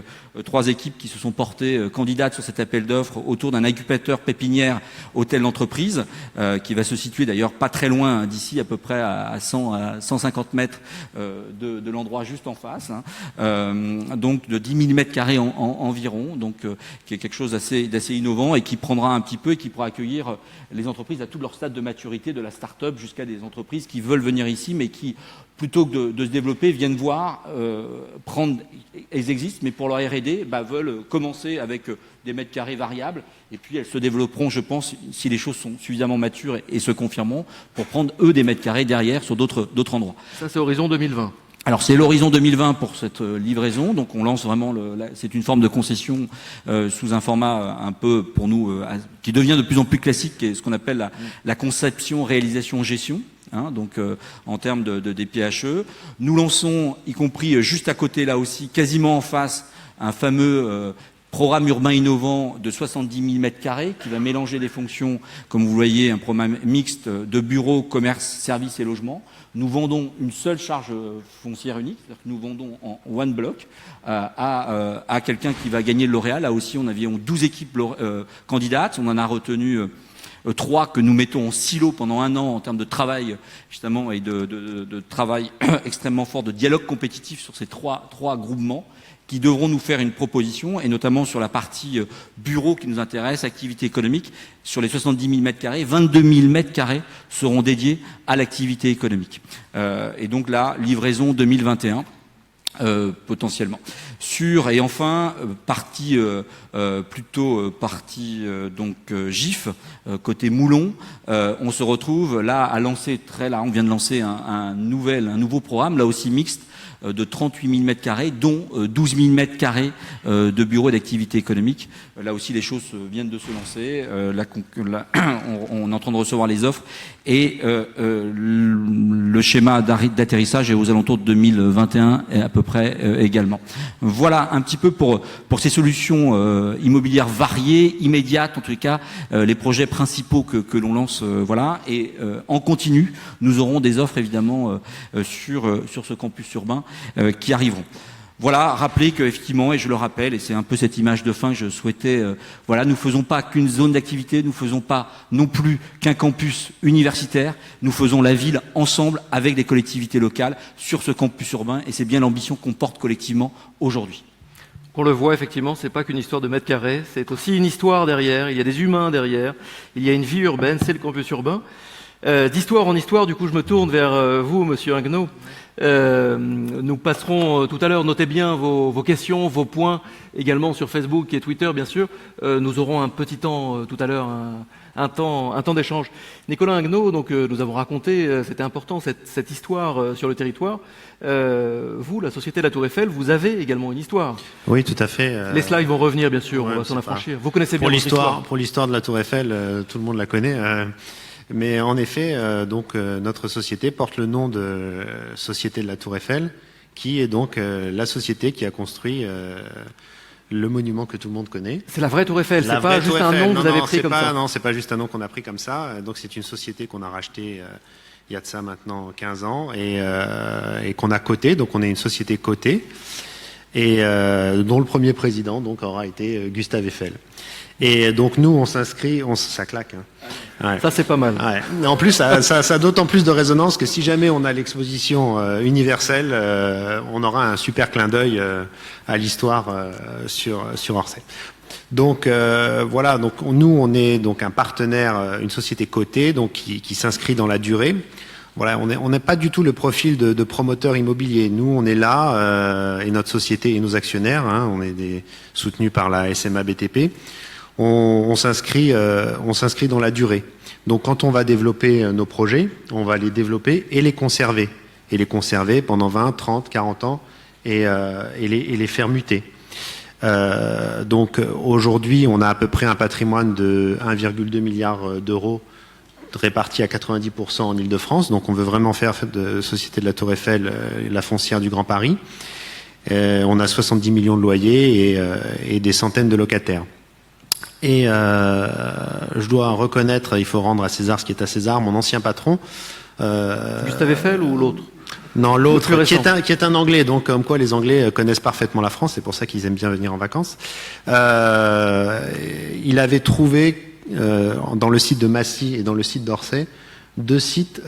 3 équipes qui se sont portées candidates sur cet appel d'offres autour d'un incubateur pépinière hôtel d'entreprise qui va se situer d'ailleurs pas très loin d'ici, à peu près à 150 mètres de l'endroit juste en face, donc de 10 000 mètres carrés environ, donc qui est quelque chose d'assez innovant et qui prendra un petit peu et qui pourra accueillir les entreprises à tout leur stade de maturité, de la start-up jusqu'à des entreprises qui veulent venir ici mais qui, plutôt que de se développer, viennent voir, prendre, elles existent, mais pour leur R&D, veulent commencer avec des mètres carrés variables, et puis elles se développeront, je pense, si les choses sont suffisamment matures et se confirmeront, pour prendre, eux, des mètres carrés derrière sur d'autres endroits. Ça, c'est horizon 2020. Alors c'est l'horizon 2020 pour cette livraison, donc on lance vraiment, c'est une forme de concession sous un format un peu pour nous qui devient de plus en plus classique, qui est ce qu'on appelle la conception, réalisation, gestion. donc en termes des PHE. Nous lançons, y compris juste à côté là aussi, quasiment en face, un fameux programme urbain innovant de 70 000 m² qui va mélanger les fonctions, comme vous voyez, un programme mixte de bureaux, commerce, services et logements. Nous vendons une seule charge foncière unique, c'est-à-dire que nous vendons en one block à quelqu'un qui va gagner le lauréat. Là aussi, on avait 12 équipes candidates. On en a retenu 3 que nous mettons en silo pendant 1 an en termes de travail, justement, et de travail extrêmement fort, de dialogue compétitif sur ces trois groupements qui devront nous faire une proposition, et notamment sur la partie bureau qui nous intéresse, activité économique. Sur les 70 000 m², 22 000 m² seront dédiés à l'activité économique. Et donc là, livraison 2021. Potentiellement. Et enfin, partie GIF, côté Moulon, on se retrouve là à lancer on vient de lancer un nouveau programme, là aussi mixte, de 38 000 m², dont 12 000 m² de bureaux d'activité économique. Là aussi, les choses viennent de se lancer. On est en train de recevoir les offres et le schéma d'atterrissage est aux alentours de 2021 à peu près également. Voilà un petit peu pour ces solutions immobilières variées, immédiates, en tout cas les projets principaux que l'on lance. Voilà. Et en continu, nous aurons des offres évidemment sur ce campus urbain qui arriveront. Voilà, rappeler qu'effectivement, et je le rappelle, et c'est un peu cette image de fin que je souhaitais, nous faisons pas qu'une zone d'activité, nous faisons pas non plus qu'un campus universitaire, nous faisons la ville ensemble avec les collectivités locales sur ce campus urbain, et c'est bien l'ambition qu'on porte collectivement aujourd'hui. On le voit, effectivement, c'est pas qu'une histoire de mètres carrés, c'est aussi une histoire derrière, il y a des humains derrière, il y a une vie urbaine, c'est le campus urbain. D'histoire en histoire, du coup, je me tourne vers vous, Monsieur Ingnaud. Nous passerons tout à l'heure, notez bien vos questions, vos points, également sur Facebook et Twitter, bien sûr. Nous aurons un petit temps tout à l'heure, un temps d'échange. Nicolas Ingnaud, donc nous avons raconté, c'était important, cette histoire sur le territoire. Vous, la Société de la Tour Eiffel, vous avez également une histoire. Oui, tout à fait. Les slides vont revenir, bien sûr, on va s'en affranchir. Vous connaissez bien votre histoire. Pour l'histoire de la Tour Eiffel, tout le monde la connaît. Mais en effet, notre société porte le nom de Société de la Tour Eiffel, qui est donc la société qui a construit le monument que tout le monde connaît. C'est la vraie Tour Eiffel, c'est pas juste un nom que vous avez pris comme ça. Non, c'est pas juste un nom qu'on a pris comme ça. Donc c'est une société qu'on a rachetée il y a de ça maintenant 15 ans et qu'on a cotée. Donc on est une société cotée et dont le premier président donc aura été Gustave Eiffel. Et donc nous, on s'inscrit, ça claque. Ouais. Ça c'est pas mal. Ouais. En plus, ça a d'autant plus de résonance que si jamais on a l'exposition universelle, on aura un super clin d'œil à l'histoire sur Orsay. Donc voilà. Donc nous, on est donc un partenaire, une société cotée, donc qui s'inscrit dans la durée. Voilà, on n'est pas du tout le profil de promoteur immobilier. Nous, on est là et notre société et nos actionnaires, on est soutenus par la SMA BTP. On s'inscrit dans la durée. Donc quand on va développer nos projets, on va les développer et les conserver. Et les conserver pendant 20, 30, 40 ans et les faire muter. Donc aujourd'hui, on a à peu près un patrimoine de 1,2 milliard d'euros répartis à 90% en Ile-de-France. Donc on veut vraiment faire de Société de la Tour Eiffel la foncière du Grand Paris. On a 70 millions de loyers et des centaines de locataires. Et je dois reconnaître, il faut rendre à César ce qui est à César, mon ancien patron. Gustave Eiffel ou l'autre? Non, l'autre, qui est un Anglais. Donc, comme quoi les Anglais connaissent parfaitement la France, c'est pour ça qu'ils aiment bien venir en vacances. Il avait trouvé dans le site de Massy et dans le site d'Orsay 2 sites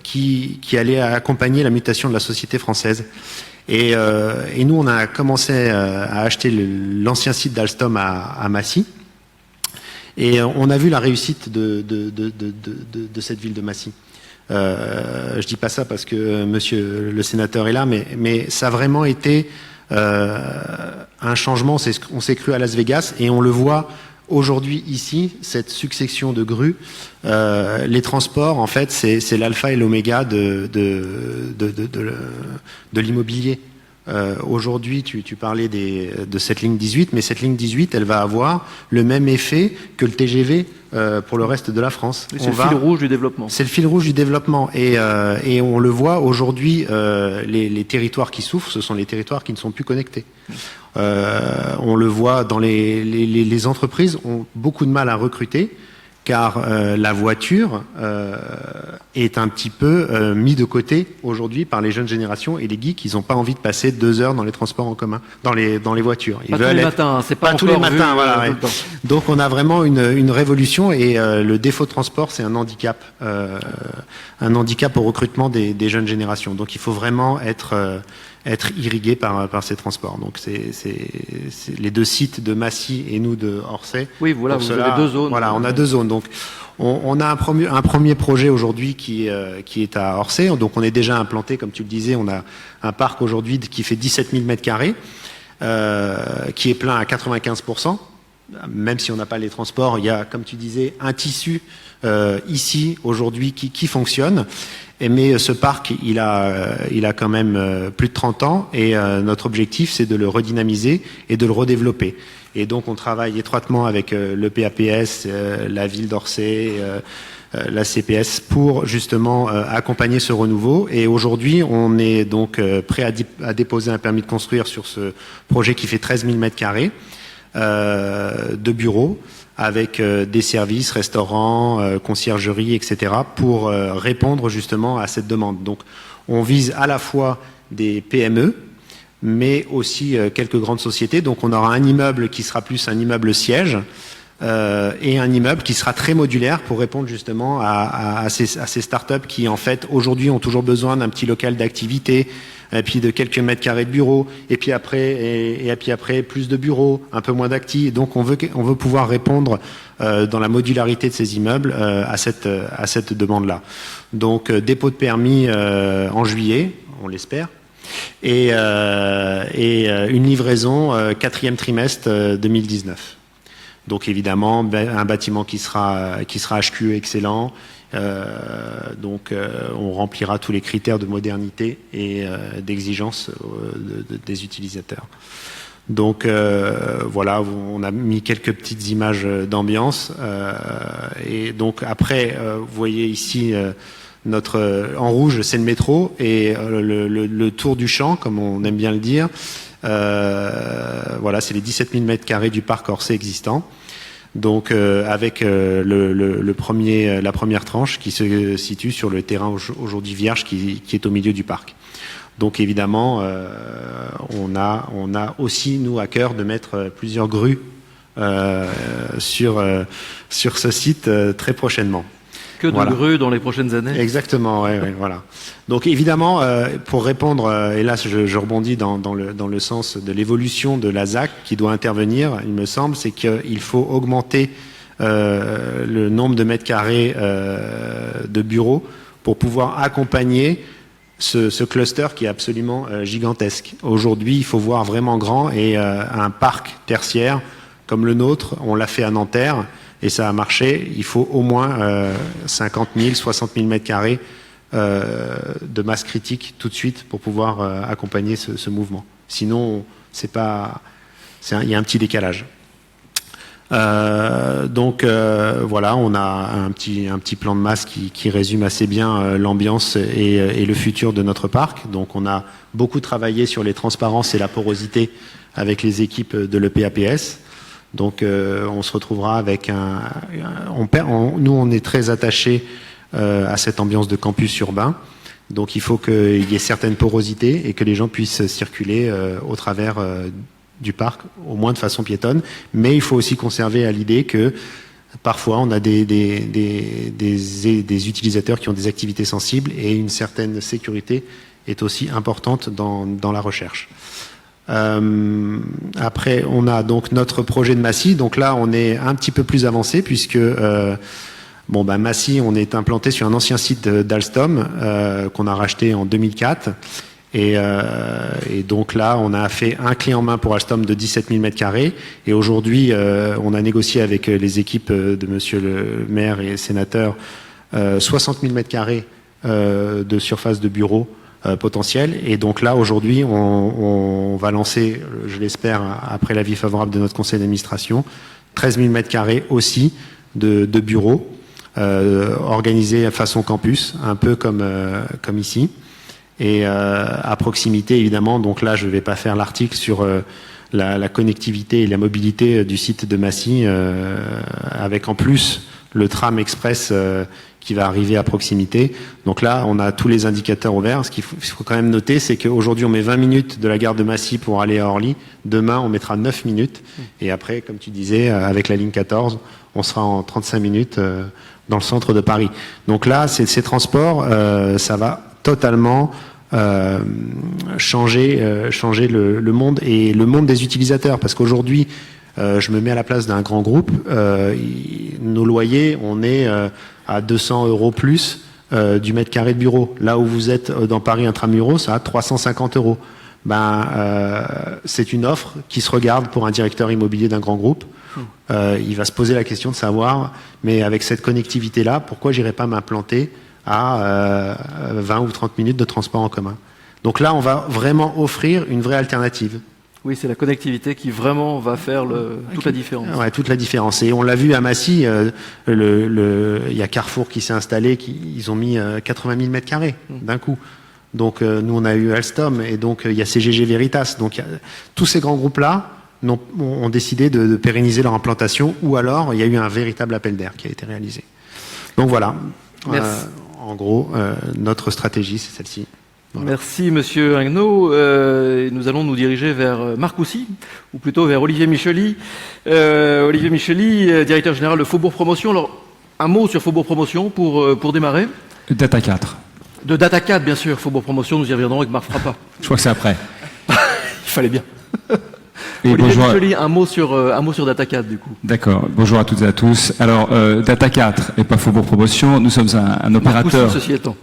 qui allaient accompagner la mutation de la société française. Et nous, on a commencé à acheter l'ancien site d'Alstom à Massy. Et on a vu la réussite de cette ville de Massy. Je dis pas ça parce que monsieur le sénateur est là, mais ça a vraiment été un changement. On s'est cru à Las Vegas et on le voit aujourd'hui ici, cette succession de grues. Les transports, en fait, c'est l'alpha et l'oméga de l'immobilier. Aujourd'hui, tu parlais de cette ligne 18, mais cette ligne 18, elle va avoir le même effet que le TGV pour le reste de la France. C'est le fil rouge du développement. C'est le fil rouge du développement. Et on le voit aujourd'hui, les territoires qui souffrent, ce sont les territoires qui ne sont plus connectés. On le voit dans les entreprises ont beaucoup de mal à recruter, car la voiture est un petit peu mis de côté aujourd'hui par les jeunes générations, et les geeks, ils n'ont pas envie de passer 2 heures dans les transports en commun, dans les voitures. Ils veulent tous les matins, c'est pas tous les encore vu, matins, voilà. tout le temps. Donc on a vraiment une révolution, et le défaut de transport, c'est un handicap au recrutement des jeunes générations. Donc il faut vraiment être irrigué par ces transports. Donc c'est les 2 sites de Massy et nous de Orsay. Oui, voilà, vous avez 2 zones. Voilà, on a 2 zones. Donc on a un premier projet aujourd'hui qui est à Orsay. Donc on est déjà implanté, comme tu le disais, on a un parc aujourd'hui qui fait 17 000 m², qui est plein à 95%. Même si on n'a pas les transports, il y a, comme tu disais, un tissu ici aujourd'hui qui fonctionne. Mais ce parc, il a quand même plus de 30 ans, et notre objectif, c'est de le redynamiser et de le redévelopper. Et donc, on travaille étroitement avec le PAPS, la ville d'Orsay, la CPS, pour justement accompagner ce renouveau. Et aujourd'hui, on est donc prêt à déposer un permis de construire sur ce projet qui fait 13 000 m² de bureaux, avec des services, restaurants, conciergerie, etc., pour répondre justement à cette demande. Donc, on vise à la fois des PME, mais aussi quelques grandes sociétés. Donc, on aura un immeuble qui sera plus un immeuble siège, et un immeuble qui sera très modulaire pour répondre justement à ces startups qui, en fait, aujourd'hui ont toujours besoin d'un petit local d'activité, et puis de quelques mètres carrés de bureaux, et puis après plus de bureaux, un peu moins d'actifs. Donc on veut pouvoir répondre dans la modularité de ces immeubles à cette demande-là. Donc dépôt de permis en juillet, on l'espère, et une livraison 4e trimestre 2019. Donc évidemment un bâtiment qui sera HQE excellent. Donc on remplira tous les critères de modernité et d'exigence des utilisateurs. Donc voilà, on a mis quelques petites images d'ambiance, et donc après vous voyez ici en rouge, c'est le métro, et le tour du champ, comme on aime bien le dire. Voilà, c'est les 17 000 m² du parc Orsay existant. Donc avec la première tranche qui se situe sur le terrain aujourd'hui vierge qui est au milieu du parc. Donc évidemment, on a aussi nous à cœur de mettre plusieurs grues sur ce site très prochainement. Que de grues dans les prochaines années. Exactement, ouais, voilà. Donc évidemment, pour répondre, et là je rebondis dans le sens de l'évolution de la ZAC qui doit intervenir, il me semble, c'est qu'il faut augmenter le nombre de mètres carrés de bureaux pour pouvoir accompagner ce cluster qui est absolument gigantesque. Aujourd'hui, il faut voir vraiment grand, et un parc tertiaire comme le nôtre, on l'a fait à Nanterre, et ça a marché. Il faut au moins 50 000, 60 000 mètres carrés de masse critique tout de suite pour pouvoir accompagner ce mouvement. Sinon, il y a un petit décalage. Donc voilà, on a un petit plan de masse qui résume assez bien l'ambiance et le futur de notre parc. Donc on a beaucoup travaillé sur les transparences et la porosité avec les équipes de l'EPAPS. Donc on se retrouvera avec nous on est très attachés à cette ambiance de campus urbain. Donc il faut qu'il y ait certaines porosités et que les gens puissent circuler au travers du parc, au moins de façon piétonne. Mais il faut aussi conserver à l'idée que parfois on a des utilisateurs qui ont des activités sensibles, et une certaine sécurité est aussi importante dans la recherche. Après, on a donc notre projet de Massy. Donc là, on est un petit peu plus avancé puisque Massy, on est implanté sur un ancien site d'Alstom qu'on a racheté en 2004. Et donc là, on a fait un clé en main pour Alstom de 17 000 m². Et aujourd'hui, on a négocié avec les équipes de Monsieur le maire et sénateur 60 000 m² de surface de bureau potentiels. Et donc là, aujourd'hui, on va lancer, je l'espère, après l'avis favorable de notre conseil d'administration, 13 000 m² aussi de bureaux organisés façon campus, un peu comme ici. Et à proximité, évidemment, donc là, je ne vais pas faire l'article sur la connectivité et la mobilité du site de Massy, avec en plus le tram express qui va arriver à proximité. Donc là, on a tous les indicateurs au vert. Ce qu'il faut quand même noter, c'est qu'aujourd'hui, on met 20 minutes de la gare de Massy pour aller à Orly. Demain, on mettra 9 minutes. Et après, comme tu disais, avec la ligne 14, on sera en 35 minutes dans le centre de Paris. Donc là, ces transports, ça va totalement changer le monde et le monde des utilisateurs. Parce qu'aujourd'hui, je me mets à la place d'un grand groupe. Nos loyers, on est à 200 € plus du mètre carré de bureau. Là où vous êtes dans Paris intramuros, ça a 350 €. C'est une offre qui se regarde pour un directeur immobilier d'un grand groupe. Il va se poser la question de savoir, mais avec cette connectivité-là, pourquoi j'irai pas m'implanter à 20 ou 30 minutes de transport en commun. Donc là, on va vraiment offrir une vraie alternative. Oui, c'est la connectivité qui vraiment va faire toute la différence. Ouais, toute la différence. Et on l'a vu à Massy, il y a Carrefour qui s'est installé, ils ont mis 80 000 m² d'un coup. Donc nous, on a eu Alstom, et donc il y a CGG Veritas. Donc tous ces grands groupes-là ont décidé de pérenniser leur implantation, ou alors il y a eu un véritable appel d'air qui a été réalisé. Donc voilà. Merci. En gros, notre stratégie, c'est celle-ci. Voilà. Merci Monsieur Ingnaud. Nous allons nous diriger vers Marcoussis, ou plutôt vers Olivier Micheli. Olivier Micheli, directeur général de Faubourg Promotion. Alors, un mot sur Faubourg Promotion pour démarrer. Data 4. De Data 4, bien sûr. Faubourg Promotion, nous y reviendrons avec Marc Frappa. Je crois que c'est après. Il fallait bien. Et Olivier bonjour. Micheli, un mot sur Data 4, du coup. D'accord. Bonjour à toutes et à tous. Alors, Data 4 et pas Faubourg Promotion, nous sommes un opérateur. Marcoussis, ceci étant.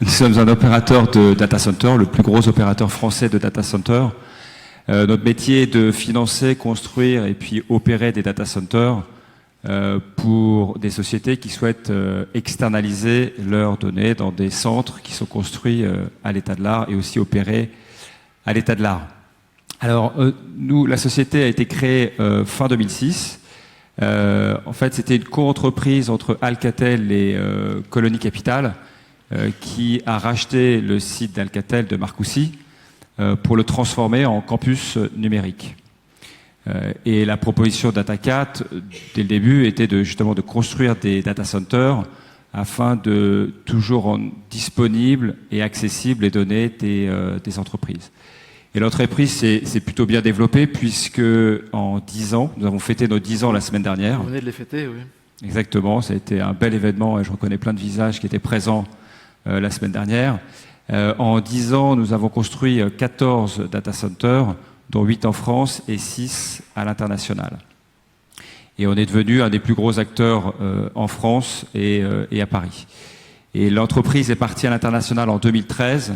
Nous sommes un opérateur de data center, le plus gros opérateur français de data center. Notre métier est de financer, construire et puis opérer des data centers pour des sociétés qui souhaitent externaliser leurs données dans des centres qui sont construits à l'état de l'art et aussi opérés à l'état de l'art. Alors, nous, la société a été créée fin 2006. En fait, c'était une co-entreprise entre Alcatel et Colony Capital, qui a racheté le site d'Alcatel de Marcoussis pour le transformer en campus numérique. Et la proposition Data4, dès le début, était justement de construire des data centers afin de toujours rendre disponibles et accessibles les données des entreprises. Et l'entreprise s'est plutôt bien développée, puisque en 10 ans, nous avons fêté nos 10 ans la semaine dernière. Vous venez de les fêter, oui. Exactement, ça a été un bel événement et je reconnais plein de visages qui étaient présents la semaine dernière. En 10 ans, nous avons construit 14 data centers, dont 8 en France et 6 à l'international. Et on est devenu un des plus gros acteurs en France et à Paris. Et l'entreprise est partie à l'international en 2013,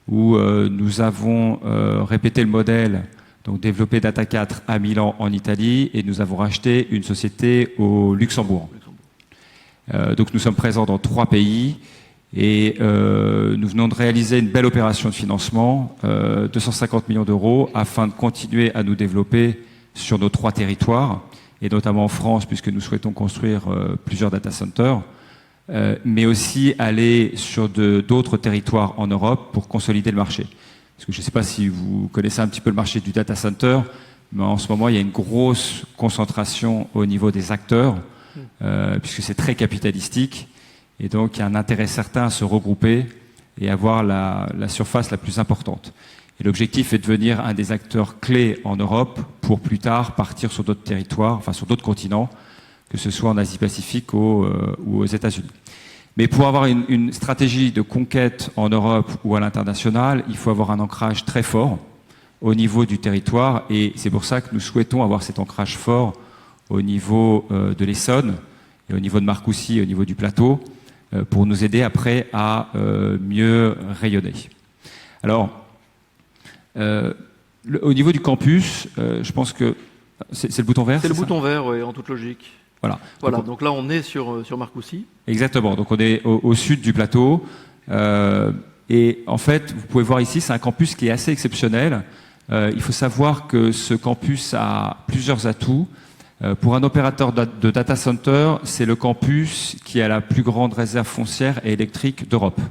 où nous avons répété le modèle, donc développé Data 4 à Milan en Italie, et nous avons racheté une société au Luxembourg. Donc nous sommes présents dans 3 pays. Et nous venons de réaliser une belle opération de financement, 250 millions d'euros, afin de continuer à nous développer sur nos 3 territoires, et notamment en France, puisque nous souhaitons construire plusieurs data centers, mais aussi aller sur d'autres territoires en Europe pour consolider le marché. Parce que je ne sais pas si vous connaissez un petit peu le marché du data center, mais en ce moment, il y a une grosse concentration au niveau des acteurs, puisque c'est très capitalistique. Et donc, il y a un intérêt certain à se regrouper et avoir la surface la plus importante. Et l'objectif est de devenir un des acteurs clés en Europe pour plus tard partir sur d'autres territoires, enfin sur d'autres continents, que ce soit en Asie-Pacifique ou aux États-Unis. Mais pour avoir une stratégie de conquête en Europe ou à l'international, il faut avoir un ancrage très fort au niveau du territoire. Et c'est pour ça que nous souhaitons avoir cet ancrage fort au niveau de l'Essonne et au niveau de Marcoussis, au niveau du plateau, pour nous aider après à mieux rayonner. Alors, au niveau du campus, je pense que c'est le bouton vert. C'est le bouton vert, oui, en toute logique. Voilà. Voilà. Donc là, on est sur Marcoussis. Exactement. Donc on est au sud du plateau. Et en fait, vous pouvez voir ici, c'est un campus qui est assez exceptionnel. Il faut savoir que ce campus a plusieurs atouts. Pour un opérateur de data center, c'est le campus qui a la plus grande réserve foncière et électrique d'Europe.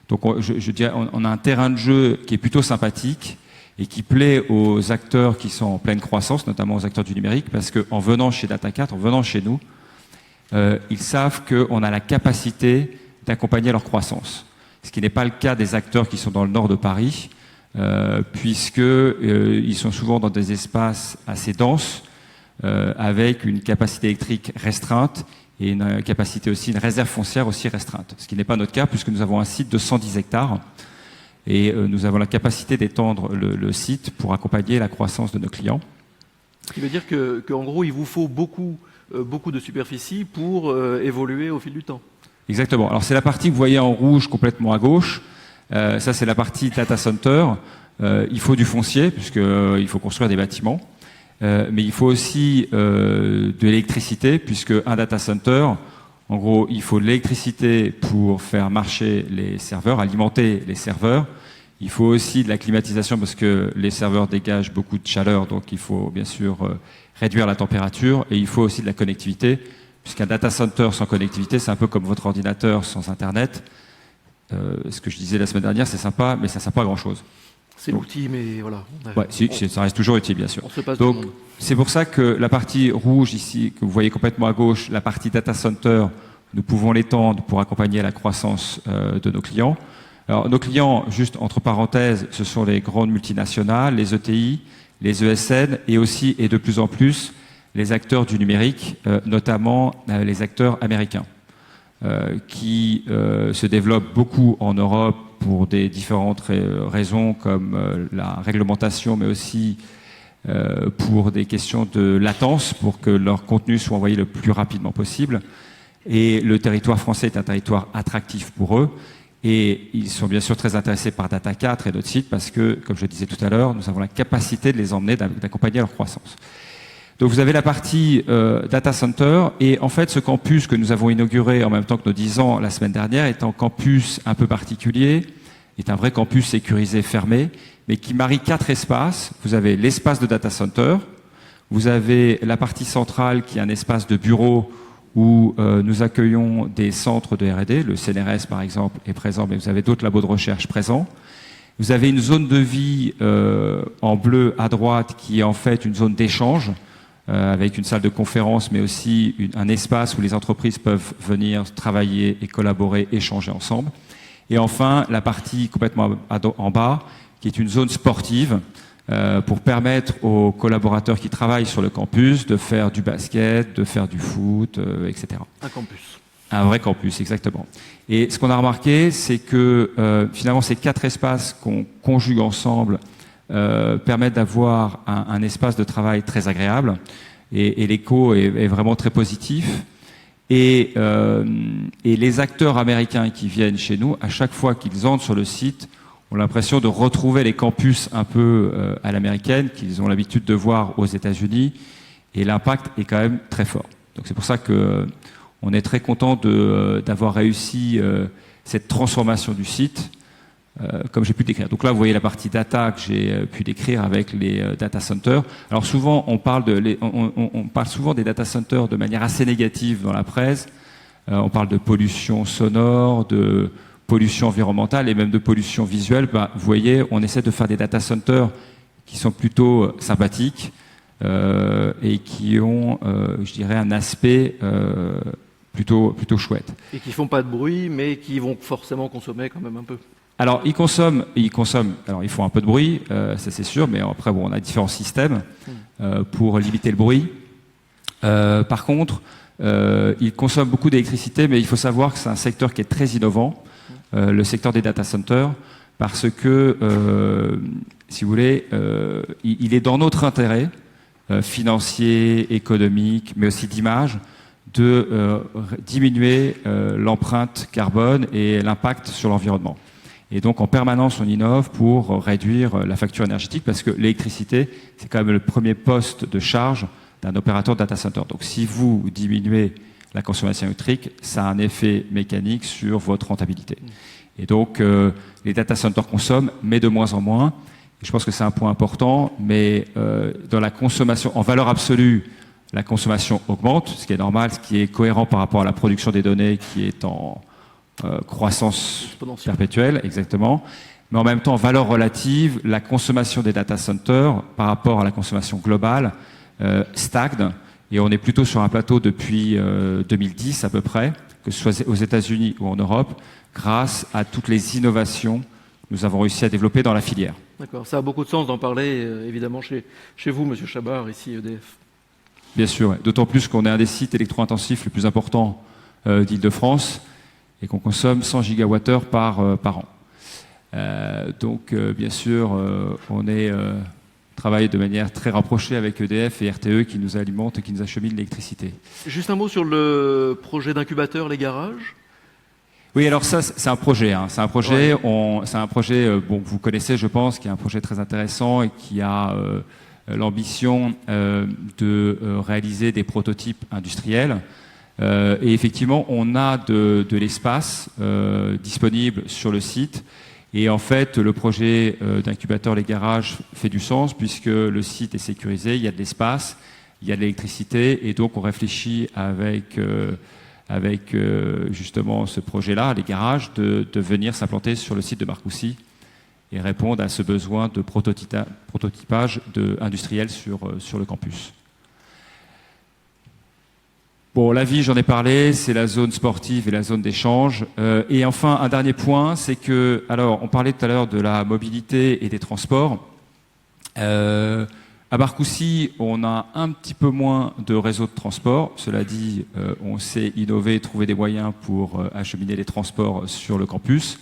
Donc je dirais, on a un terrain de jeu qui est plutôt sympathique et qui plaît aux acteurs qui sont en pleine croissance, notamment aux acteurs du numérique, parce qu'en venant chez Data4, en venant chez nous, ils savent qu'on a la capacité d'accompagner leur croissance. Ce qui n'est pas le cas des acteurs qui sont dans le nord de Paris, puisqu'ils sont souvent dans des espaces assez denses, avec une capacité électrique restreinte et une capacité aussi, une réserve foncière aussi restreinte. Ce qui n'est pas notre cas, puisque nous avons un site de 110 hectares et nous avons la capacité d'étendre le site pour accompagner la croissance de nos clients. Ce qui veut dire qu'en gros, il vous faut beaucoup de superficie pour évoluer au fil du temps. Exactement. Alors c'est la partie que vous voyez en rouge complètement à gauche. Ça c'est la partie data center. Il faut du foncier puisqu'il faut construire des bâtiments. Mais il faut aussi de l'électricité puisque un data center, en gros, il faut de l'électricité pour faire marcher les serveurs, alimenter les serveurs. Il faut aussi de la climatisation parce que les serveurs dégagent beaucoup de chaleur, donc il faut bien sûr réduire la température. Et il faut aussi de la connectivité, puisqu'un data center sans connectivité, c'est un peu comme votre ordinateur sans Internet. Ce que je disais la semaine dernière, c'est sympa, mais ça ne sert pas à grand-chose. C'est l'outil, mais voilà. Ouais, ça reste toujours utile, bien sûr. On se passe Donc, du monde. c'est pour ça que la partie rouge ici, que vous voyez complètement à gauche, la partie data center, nous pouvons l'étendre pour accompagner la croissance de nos clients. Alors, nos clients, juste entre parenthèses, ce sont les grandes multinationales, les ETI, les ESN et aussi, et de plus en plus, les acteurs du numérique, notamment les acteurs américains, qui se développent beaucoup en Europe pour des différentes raisons comme la réglementation, mais aussi pour des questions de latence, pour que leur contenu soit envoyé le plus rapidement possible. Et le territoire français est un territoire attractif pour eux. Et ils sont bien sûr très intéressés par Data4 et d'autres sites parce que, comme je le disais tout à l'heure, nous avons la capacité de les emmener, d'accompagner leur croissance. Donc vous avez la partie data center et en fait ce campus que nous avons inauguré en même temps que nos 10 ans la semaine dernière est un campus un peu particulier, est un vrai campus sécurisé fermé, mais qui marie 4 espaces. Vous avez l'espace de data center, vous avez la partie centrale qui est un espace de bureau où nous accueillons des centres de R&D, le CNRS par exemple est présent, mais vous avez d'autres labos de recherche présents. Vous avez une zone de vie en bleu à droite qui est en fait une zone d'échange avec une salle de conférence, mais aussi un espace où les entreprises peuvent venir travailler et collaborer, échanger ensemble. Et enfin, la partie complètement en bas, qui est une zone sportive, pour permettre aux collaborateurs qui travaillent sur le campus de faire du basket, de faire du foot, etc. Un campus. Un vrai campus, exactement. Et ce qu'on a remarqué, c'est que finalement ces 4 espaces qu'on conjugue ensemble permettent d'avoir un espace de travail très agréable et l'écho est vraiment très positif. Et les acteurs américains qui viennent chez nous, à chaque fois qu'ils entrent sur le site, ont l'impression de retrouver les campus un peu à l'américaine qu'ils ont l'habitude de voir aux États-Unis, et l'impact est quand même très fort. Donc c'est pour ça que on est très content d'avoir réussi cette transformation du site, comme j'ai pu décrire. Donc là, vous voyez la partie data que j'ai pu décrire avec les data centers. Alors souvent, on parle souvent des data centers de manière assez négative dans la presse. On parle de pollution sonore, de pollution environnementale et même de pollution visuelle. Vous voyez, on essaie de faire des data centers qui sont plutôt sympathiques et qui ont, je dirais, un aspect plutôt chouette. Et qui font pas de bruit, mais qui vont forcément consommer quand même un peu. Alors, ils consomment. Alors, ils font un peu de bruit, ça c'est sûr, mais après, bon, on a différents systèmes pour limiter le bruit. Par contre, ils consomment beaucoup d'électricité, mais il faut savoir que c'est un secteur qui est très innovant. Le secteur des data centers, parce que, si vous voulez, il est dans notre intérêt financier, économique, mais aussi d'image, de diminuer l'empreinte carbone et l'impact sur l'environnement. Et donc, en permanence, on innove pour réduire la facture énergétique, parce que l'électricité, c'est quand même le premier poste de charge d'un opérateur data center. Donc, si vous diminuez la consommation électrique, ça a un effet mécanique sur votre rentabilité. Et donc, les data centers consomment, mais de moins en moins. Et je pense que c'est un point important, mais dans la consommation, en valeur absolue, la consommation augmente, ce qui est normal, ce qui est cohérent par rapport à la production des données qui est en croissance perpétuelle, exactement. Mais en même temps, en valeur relative, la consommation des data centers par rapport à la consommation globale stagne. Et on est plutôt sur un plateau depuis 2010 à peu près, que ce soit aux États-Unis ou en Europe, grâce à toutes les innovations que nous avons réussi à développer dans la filière. D'accord, ça a beaucoup de sens d'en parler, évidemment, chez vous, Monsieur Chabard, ici EDF. Bien sûr, ouais. D'autant plus qu'on est un des sites électro-intensifs les plus importants d'Île-de-France et qu'on consomme 100 gigawattheures par an. Donc, bien sûr, on travaille de manière très rapprochée avec EDF et RTE qui nous alimentent et qui nous acheminent l'électricité. Juste un mot sur le projet d'incubateur Les Garages. Oui, alors ça, c'est un projet. Hein. C'est un projet, Ouais. c'est un projet bon, que vous connaissez, je pense, qui est un projet très intéressant et qui a l'ambition de réaliser des prototypes industriels. Et effectivement, on a de l'espace disponible sur le site. Et en fait, le projet d'incubateur Les Garages fait du sens puisque le site est sécurisé, il y a de l'espace, il y a de l'électricité. Et donc, on réfléchit avec justement ce projet-là, Les Garages, de venir s'implanter sur le site de Marcoussis et répondre à ce besoin de prototypage industriel sur le campus. Bon, la vie, j'en ai parlé, c'est la zone sportive et la zone d'échange. Et enfin, un dernier point, c'est que, alors, on parlait tout à l'heure de la mobilité et des transports. À Marcoussis, on a un petit peu moins de réseau de transport. Cela dit, on sait innover, trouver des moyens pour acheminer les transports sur le campus.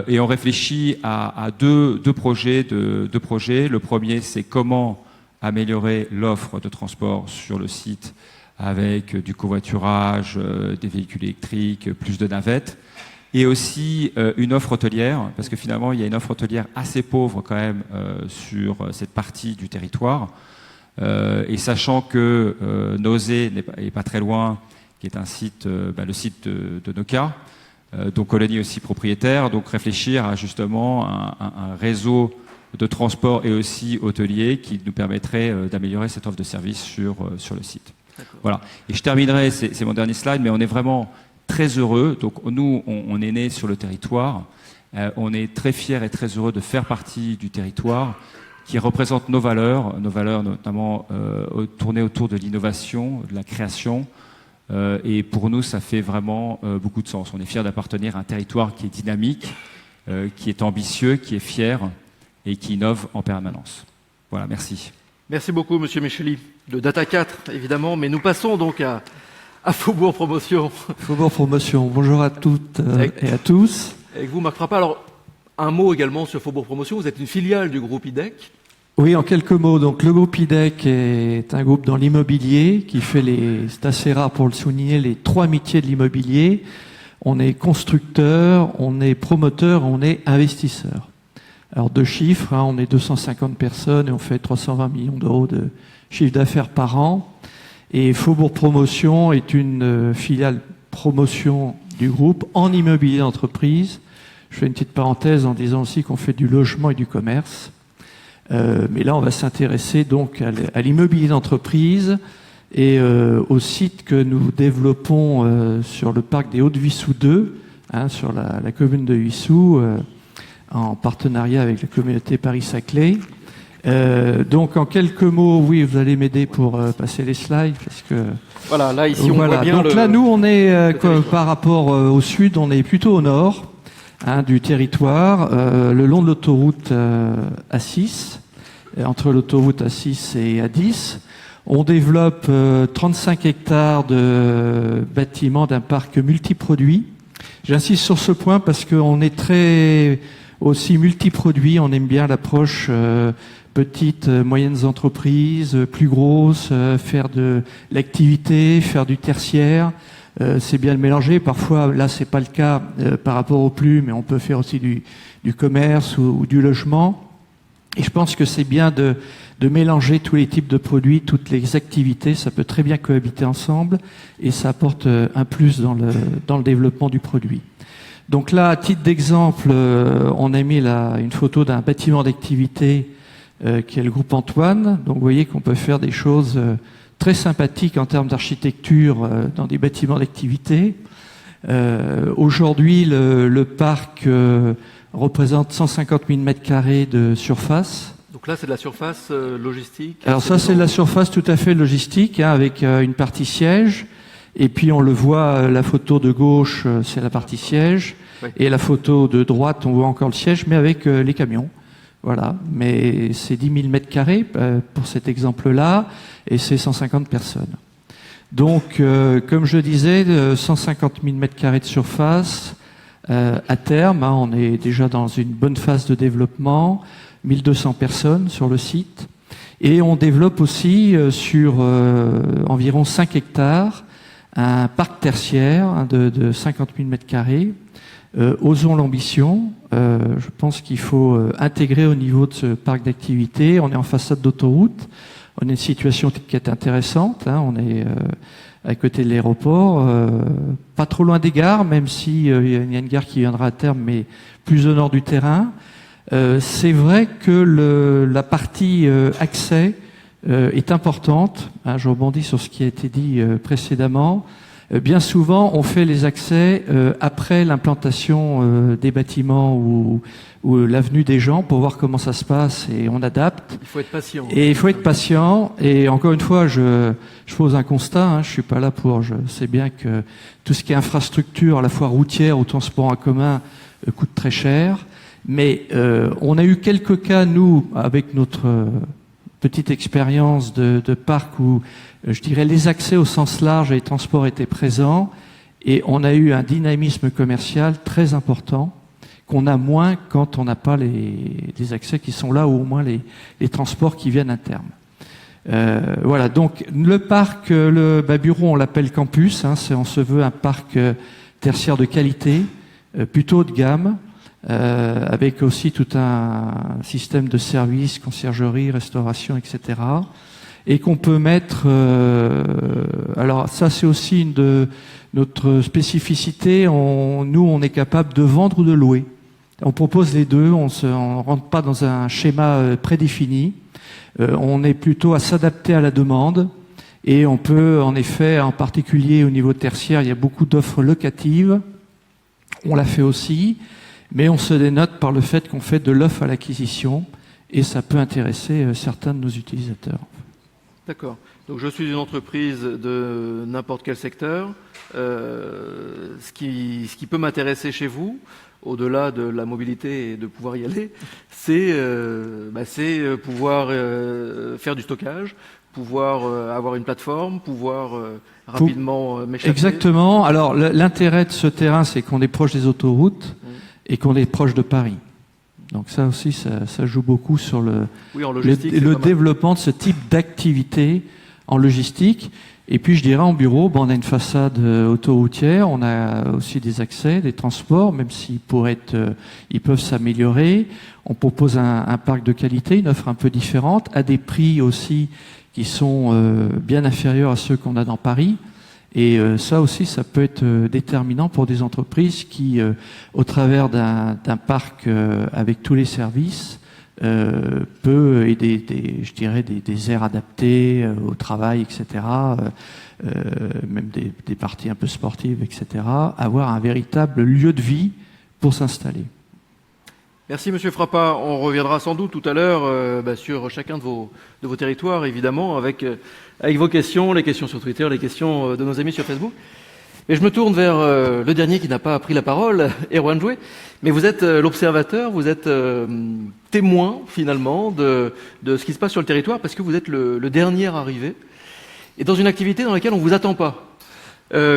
Et on réfléchit à deux projets. Le premier, c'est comment améliorer l'offre de transport sur le site avec du covoiturage, des véhicules électriques, plus de navettes. Et aussi une offre hôtelière, parce que finalement, il y a une offre hôtelière assez pauvre quand même sur cette partie du territoire. Et sachant que Nauzé n'est pas très loin, qui est un site, le site de Nokia, dont Colony est aussi propriétaire, donc réfléchir à justement un réseau de transport et aussi hôtelier qui nous permettrait d'améliorer cette offre de service sur le site. Voilà. Et je terminerai, c'est mon dernier slide, mais on est vraiment très heureux. Donc nous, on est nés sur le territoire. On est très fiers et très heureux de faire partie du territoire qui représente nos valeurs notamment tournées autour de l'innovation, de la création. Et pour nous, ça fait vraiment beaucoup de sens. On est fiers d'appartenir à un territoire qui est dynamique, qui est ambitieux, qui est fier et qui innove en permanence. Voilà, merci. Merci beaucoup, Monsieur Micheli, de Data 4, évidemment. Mais nous passons donc à Faubourg Promotion. Faubourg Promotion, bonjour à toutes et à tous. Avec vous, Marc Frappat. Alors, un mot également sur Faubourg Promotion. Vous êtes une filiale du groupe IDEC. Oui, en quelques mots. Donc, le groupe IDEC est un groupe dans l'immobilier qui fait c'est assez rare pour le souligner, les 3 métiers de l'immobilier. On est constructeur, on est promoteur, on est investisseur. Alors, 2 chiffres, on est 250 personnes et on fait 320 millions d'euros de chiffre d'affaires par an. Et Faubourg Promotion est une filiale promotion du groupe en immobilier d'entreprise. Je fais une petite parenthèse en disant aussi qu'on fait du logement et du commerce. Mais là, on va s'intéresser donc à l'immobilier d'entreprise et au site que nous développons sur le parc des Hauts-de-Vissou 2, sur la commune de Vissou, en partenariat avec la communauté Paris-Saclay. Donc en quelques mots, oui, vous allez m'aider pour passer les slides parce que voilà, là ici on voit bien. Donc là, nous, on est par rapport au sud, on est plutôt au nord du territoire, le long de l'autoroute A6, entre l'autoroute A6 et A10. On développe 35 hectares de bâtiments d'un parc multiproduit. J'insiste sur ce point parce qu'on est très aussi multiproduit. On aime bien l'approche petites, moyennes entreprises, plus grosses, faire de l'activité, faire du tertiaire. C'est bien de mélanger. Parfois, là, c'est pas le cas par rapport au plus, mais on peut faire aussi du commerce ou du logement. Et je pense que c'est bien de mélanger tous les types de produits, toutes les activités. Ça peut très bien cohabiter ensemble et ça apporte un plus dans le développement du produit. Donc là, à titre d'exemple, on a mis là une photo d'un bâtiment d'activité qui est le groupe Antoine. Donc vous voyez qu'on peut faire des choses très sympathiques en termes d'architecture dans des bâtiments d'activité. Aujourd'hui, le parc représente 150 000 m² de surface. Donc là, c'est de la surface logistique. Alors ça, c'est de la surface tout à fait logistique, hein, avec une partie siège. Et puis on le voit, la photo de gauche, c'est la partie siège. Oui. Et la photo de droite, on voit encore le siège, mais avec les camions. Voilà. Mais c'est 10 000 m² pour cet exemple-là, et c'est 150 personnes. Donc, comme je disais, 150 000 m² de surface. À terme, hein, on est déjà dans une bonne phase de développement, 1200 personnes sur le site. Et on développe aussi sur environ 5 hectares un parc tertiaire hein, de 50 000 m². Osons l'ambition. Je pense qu'il faut intégrer au niveau de ce parc d'activité. On est en façade d'autoroute. On a une situation qui est intéressante. Hein. On est à côté de l'aéroport, pas trop loin des gares, même si il y a une gare qui viendra à terme, mais plus au nord du terrain. C'est vrai que la partie accès est importante. Hein, je rebondis sur ce qui a été dit précédemment. Bien souvent, on fait les accès après l'implantation des bâtiments ou l'avenue des gens pour voir comment ça se passe et on adapte. Il faut être patient. Et il faut être patient. Et encore une fois, je pose un constat. Hein, je suis pas là je sais bien que tout ce qui est infrastructure, à la fois routière ou transport en commun, coûte très cher. Mais on a eu quelques cas, nous, avec notre petite expérience de parc où, je dirais, les accès au sens large et les transports étaient présents. Et on a eu un dynamisme commercial très important qu'on a moins quand on n'a pas les accès qui sont là, ou au moins les transports qui viennent à terme. Voilà, donc le parc, le bureau, on l'appelle campus, hein, on se veut un parc tertiaire de qualité, plutôt haut de gamme, avec aussi tout un système de services, conciergerie, restauration, etc. Et qu'on peut mettre... alors ça, c'est aussi une de notre spécificité. Nous, on est capable de vendre ou de louer. On propose les deux, on rentre pas dans un schéma prédéfini. On est plutôt à s'adapter à la demande. Et on peut, en effet, en particulier au niveau tertiaire, il y a beaucoup d'offres locatives. On l'a fait aussi. Mais on se dénote par le fait qu'on fait de l'offre à l'acquisition et ça peut intéresser certains de nos utilisateurs. D'accord. Donc je suis une entreprise de n'importe quel secteur. Ce qui peut m'intéresser chez vous, au-delà de la mobilité et de pouvoir y aller, c'est pouvoir faire du stockage, pouvoir avoir une plateforme, pouvoir rapidement m'échapper. Exactement. Alors l'intérêt de ce terrain, c'est qu'on est proche des autoroutes. Et qu'on est proche de Paris. Donc ça aussi, ça joue beaucoup sur le développement de ce type d'activité en logistique. Et puis je dirais en bureau, on a une façade autoroutière, on a aussi des accès, des transports, même s'ils ils peuvent s'améliorer. On propose un parc de qualité, une offre un peu différente, à des prix aussi qui sont bien inférieurs à ceux qu'on a dans Paris. Et ça aussi, ça peut être déterminant pour des entreprises qui, au travers d'un parc avec tous les services, peut aider des aires adaptées au travail, etc., même des parties un peu sportives, etc., avoir un véritable lieu de vie pour s'installer. Merci Monsieur Frappat. On reviendra sans doute tout à l'heure sur chacun de vos territoires, évidemment, avec vos questions, les questions sur Twitter, les questions de nos amis sur Facebook. Et je me tourne vers le dernier qui n'a pas pris la parole, Erwan Joué. Mais vous êtes l'observateur, vous êtes témoin finalement de ce qui se passe sur le territoire, parce que vous êtes le dernier arrivé, et dans une activité dans laquelle on ne vous attend pas,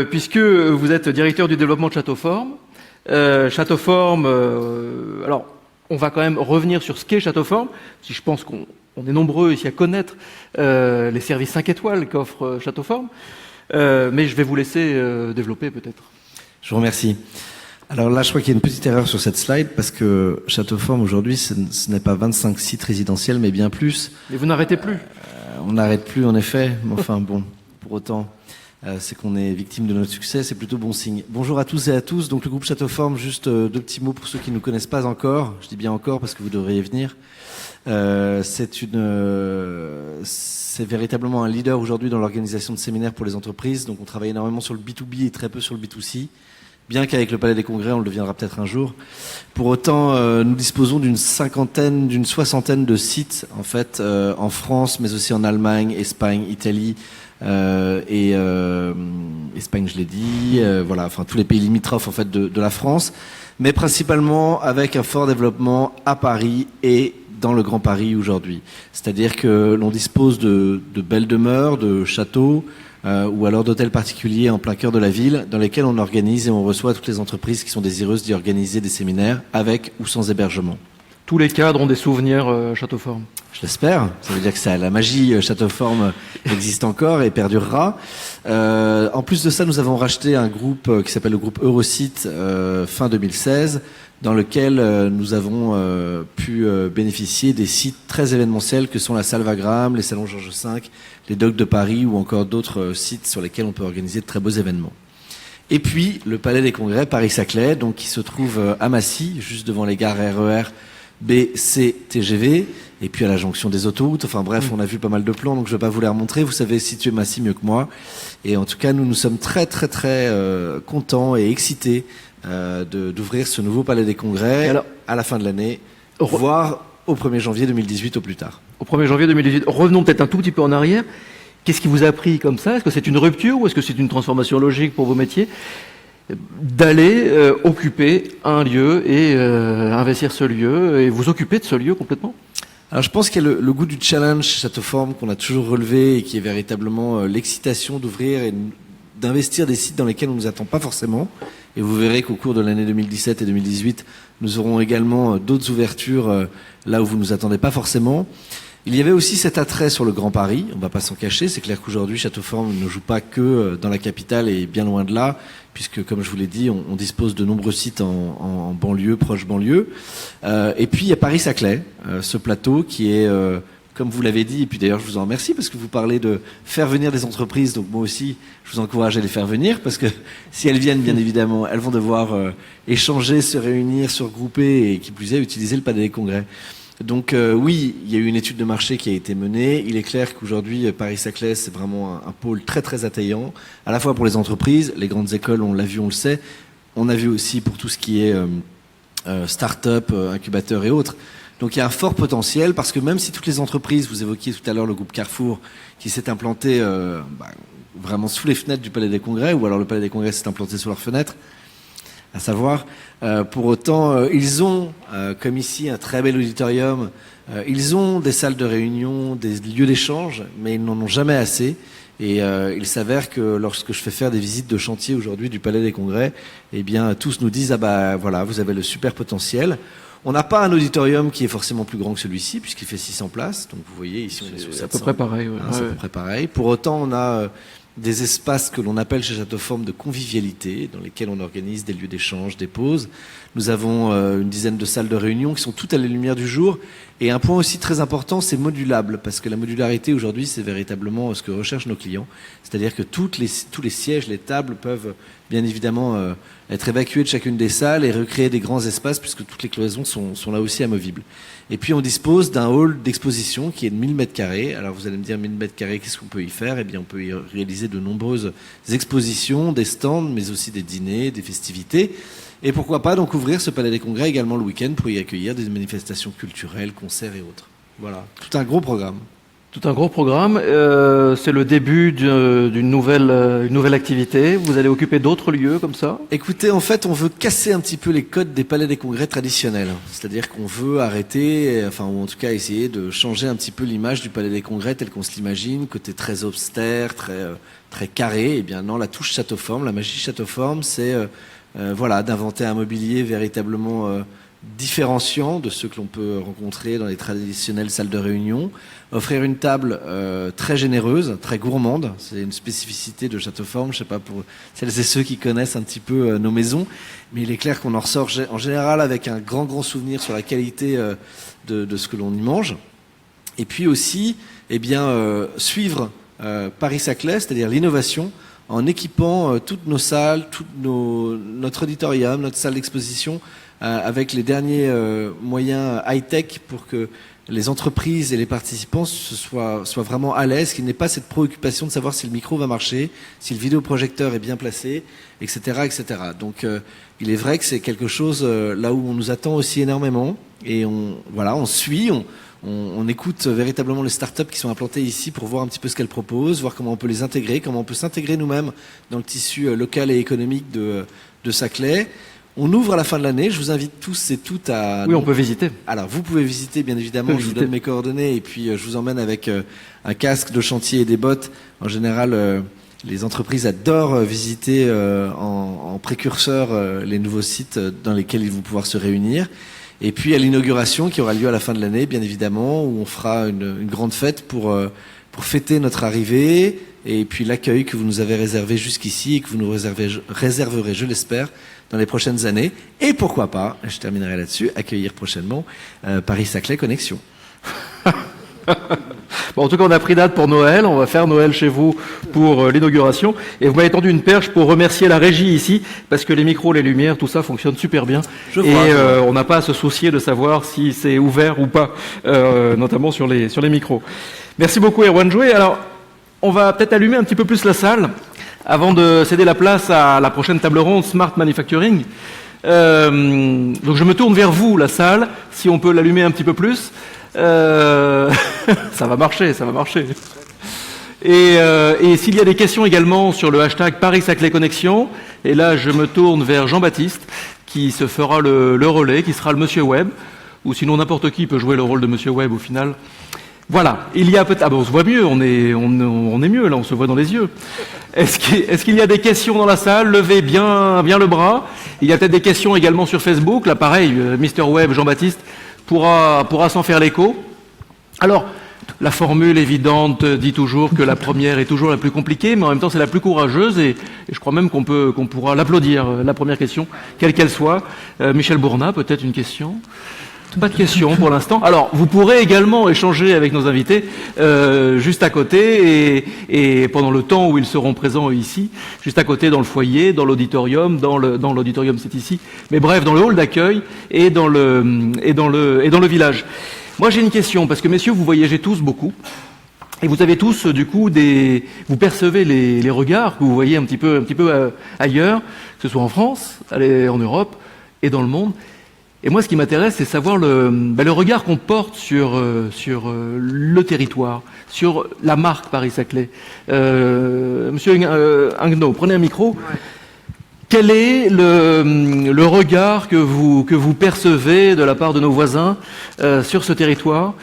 puisque vous êtes directeur du développement de Châteauforme. Châteauforme, alors on va quand même revenir sur ce qu'est Châteauforme, si je pense qu'on est nombreux ici à connaître les services 5 étoiles qu'offre Châteauforme, mais je vais vous laisser développer peut-être. Je vous remercie. Alors là, je crois qu'il y a une petite erreur sur cette slide parce que Châteauforme aujourd'hui, ce n'est pas 25 sites résidentiels, mais bien plus. Mais vous n'arrêtez plus. On n'arrête plus, en effet. Mais enfin, bon, pour autant, c'est qu'on est victime de notre succès, c'est plutôt bon signe. Bonjour à tous et à tous. Donc le groupe Châteauforme, juste deux petits mots pour ceux qui ne nous connaissent pas encore. Je dis bien encore parce que vous devriez venir. C'est véritablement un leader aujourd'hui dans l'organisation de séminaires pour les entreprises. Donc on travaille énormément sur le B2B et très peu sur le B2C. Bien qu'avec le Palais des Congrès, on le deviendra peut-être un jour. Pour autant, nous disposons d'une soixantaine de sites, en fait, en France, mais aussi en Allemagne, Espagne, Italie, Espagne, je l'ai dit, voilà, enfin, tous les pays limitrophes, en fait, de la France, mais principalement avec un fort développement à Paris et dans le Grand Paris aujourd'hui. C'est-à-dire que l'on dispose de belles demeures, de châteaux, ou alors d'hôtels particuliers en plein cœur de la ville, dans lesquels on organise et on reçoit toutes les entreprises qui sont désireuses d'y organiser des séminaires, avec ou sans hébergement. Tous les cadres ont des souvenirs Châteauforme. Je l'espère. Ça veut dire que la magie Châteauforme existe encore et perdurera. En plus de ça, nous avons racheté un groupe qui s'appelle le groupe Eurosite fin 2016, dans lequel nous avons pu bénéficier des sites très événementiels que sont la Salle Wagram, les salons Georges V, les Docks de Paris ou encore d'autres sites sur lesquels on peut organiser de très beaux événements. Et puis le Palais des Congrès Paris-Saclay, donc qui se trouve à Massy, juste devant les gares RER B, C, TGV, et puis à la jonction des autoroutes. Enfin bref, on a vu pas mal de plans, donc je ne vais pas vous les remontrer. Vous savez situer Massy mieux que moi. Et en tout cas, nous sommes très contents et excités d'ouvrir ce nouveau Palais des Congrès à la fin de l'année, voire au 1er janvier 2018 au plus tard. Au 1er janvier 2018. Revenons peut-être un tout petit peu en arrière. Qu'est-ce qui vous a pris comme ça? Est-ce que c'est une rupture ou est-ce que c'est une transformation logique pour vos métiers d'aller occuper un lieu et investir ce lieu et vous occuper de ce lieu complètement? Alors je pense qu'il y a le goût du challenge Châteauforme qu'on a toujours relevé et qui est véritablement l'excitation d'ouvrir et d'investir des sites dans lesquels on ne nous attend pas forcément. Et vous verrez qu'au cours de l'année 2017 et 2018, nous aurons également d'autres ouvertures là où vous ne nous attendez pas forcément. Il y avait aussi cet attrait sur le Grand Paris, on ne va pas s'en cacher, c'est clair qu'aujourd'hui Châteauforme ne joue pas que dans la capitale et bien loin de là, puisque comme je vous l'ai dit, on dispose de nombreux sites en banlieue, proche banlieue. Et puis il y a Paris-Saclay, ce plateau qui est, comme vous l'avez dit, et puis d'ailleurs je vous en remercie parce que vous parlez de faire venir des entreprises, donc moi aussi je vous encourage à les faire venir, parce que si elles viennent, bien évidemment, elles vont devoir échanger, se réunir, se regrouper et qui plus est, utiliser le Palais des Congrès. Donc oui, il y a eu une étude de marché qui a été menée. Il est clair qu'aujourd'hui, Paris-Saclay, c'est vraiment un pôle très attrayant, à la fois pour les entreprises, les grandes écoles, on l'a vu, on le sait. On a vu aussi pour tout ce qui est start-up, incubateurs et autres. Donc il y a un fort potentiel, parce que même si toutes les entreprises, vous évoquiez tout à l'heure le groupe Carrefour, qui s'est implanté vraiment sous les fenêtres du Palais des Congrès, ou alors le Palais des Congrès s'est implanté sous leurs fenêtres, à savoir, pour autant, ils ont, comme ici, un très bel auditorium, ils ont des salles de réunion, des lieux d'échange, mais ils n'en ont jamais assez. Et il s'avère que lorsque je fais faire des visites de chantier aujourd'hui du Palais des Congrès, eh bien, tous nous disent, ah bah voilà, vous avez le super potentiel. On n'a pas un auditorium qui est forcément plus grand que celui-ci, puisqu'il fait 600 places. Donc vous voyez, ici on est sur 700. C'est à peu près pareil. Ouais. C'est à peu près pareil. Pour autant, on a des espaces que l'on appelle chez Châteauforme de convivialité, dans lesquels on organise des lieux d'échange, des pauses. Nous avons une dizaine de salles de réunion qui sont toutes à la lumière du jour. Et un point aussi très important, c'est modulable, parce que la modularité aujourd'hui, c'est véritablement ce que recherchent nos clients. C'est-à-dire que tous les sièges, les tables peuvent bien évidemment être évacués de chacune des salles et recréer des grands espaces, puisque toutes les cloisons sont là aussi amovibles. Et puis on dispose d'un hall d'exposition qui est de 1000 m². Alors vous allez me dire 1000 m², qu'est-ce qu'on peut y faire? Eh bien on peut y réaliser de nombreuses expositions, des stands, mais aussi des dîners, des festivités. Et pourquoi pas donc ouvrir ce Palais des Congrès également le week-end pour y accueillir des manifestations culturelles, concerts et autres. Voilà, tout un gros programme. Tout un gros programme. C'est le début d'une nouvelle activité. Vous allez occuper d'autres lieux comme ça? Écoutez, en fait, on veut casser un petit peu les codes des palais des congrès traditionnels. C'est-à-dire qu'on veut arrêter, ou en tout cas essayer de changer un petit peu l'image du palais des congrès tel qu'on se l'imagine, côté très austère, très carré. Eh bien non, la touche Châteauforme, la magie Châteauforme, c'est d'inventer un mobilier véritablement différenciant de ceux que l'on peut rencontrer dans les traditionnelles salles de réunion. Offrir une table très généreuse, très gourmande, c'est une spécificité de Château Forme, je sais pas pour celles et ceux qui connaissent un petit peu nos maisons, mais il est clair qu'on en ressort en général avec un grand souvenir sur la qualité de ce que l'on y mange. Et puis aussi, suivre Paris-Saclay, c'est-à-dire l'innovation, en équipant toutes nos salles, notre auditorium, notre salle d'exposition, avec les derniers moyens high-tech pour que les entreprises et les participants soient vraiment à l'aise, qu'il n'ait pas cette préoccupation de savoir si le micro va marcher, si le vidéoprojecteur est bien placé, etc., etc. Donc, il est vrai que c'est quelque chose là où on nous attend aussi énormément, et on suit, on écoute véritablement les startups qui sont implantées ici pour voir un petit peu ce qu'elles proposent, voir comment on peut les intégrer, comment on peut s'intégrer nous-mêmes dans le tissu local et économique de Saclay. On ouvre à la fin de l'année. Je vous invite tous et toutes à... Oui, on peut visiter. Alors, vous pouvez visiter, bien évidemment. Je vous donne mes coordonnées et puis je vous emmène avec un casque de chantier et des bottes. En général, les entreprises adorent visiter en précurseur les nouveaux sites dans lesquels ils vont pouvoir se réunir. Et puis à l'inauguration qui aura lieu à la fin de l'année, bien évidemment, où on fera une grande fête pour fêter notre arrivée et puis l'accueil que vous nous avez réservé jusqu'ici et que vous nous réserverez, je l'espère, dans les prochaines années. Et pourquoi pas, je terminerai là-dessus, accueillir prochainement Paris-Saclay Connexion. Bon, en tout cas, on a pris date pour Noël. On va faire Noël chez vous pour l'inauguration. Et vous m'avez tendu une perche pour remercier la régie ici, parce que les micros, les lumières, tout ça fonctionne super bien. On n'a pas à se soucier de savoir si c'est ouvert ou pas, notamment sur les micros. Merci beaucoup, Erwan Joué. Alors, on va peut-être allumer un petit peu plus la salle avant de céder la place à la prochaine table ronde Smart Manufacturing. Donc, je me tourne vers vous, la salle, si on peut l'allumer un petit peu plus. Ça va marcher. Et s'il y a des questions également sur le hashtag Paris-Saclay Connexion, et là je me tourne vers Jean-Baptiste qui se fera le relais, qui sera le Monsieur Web, ou sinon n'importe qui peut jouer le rôle de Monsieur Web au final. Voilà, il y a peut-être... Ah ben on se voit mieux, on est mieux là, on se voit dans les yeux. Est-ce qu'il y a des questions dans la salle? Levez bien le bras. Il y a peut-être des questions également sur Facebook. Là pareil, Mr Web, Jean-Baptiste pourra s'en faire l'écho. Alors, la formule évidente dit toujours que la première est toujours la plus compliquée, mais en même temps c'est la plus courageuse et je crois même qu'on pourra l'applaudir, la première question, quelle qu'elle soit. Michel Bournat, peut-être une question? Pas de questions pour l'instant. Alors, vous pourrez également échanger avec nos invités juste à côté et pendant le temps où ils seront présents ici, juste à côté dans le foyer, dans l'auditorium, dans l'auditorium c'est ici, mais bref, dans le hall d'accueil et dans le village. Moi, j'ai une question parce que messieurs, vous voyagez tous beaucoup. Et vous avez tous, du coup, vous percevez les regards que vous voyez un petit peu ailleurs, que ce soit en France, en Europe et dans le monde. Et moi, ce qui m'intéresse, c'est savoir le regard qu'on porte sur le territoire, sur la marque Paris-Saclay. Monsieur Ingno, prenez un micro. Ouais. Quel est le regard que vous percevez de la part de nos voisins sur ce territoire,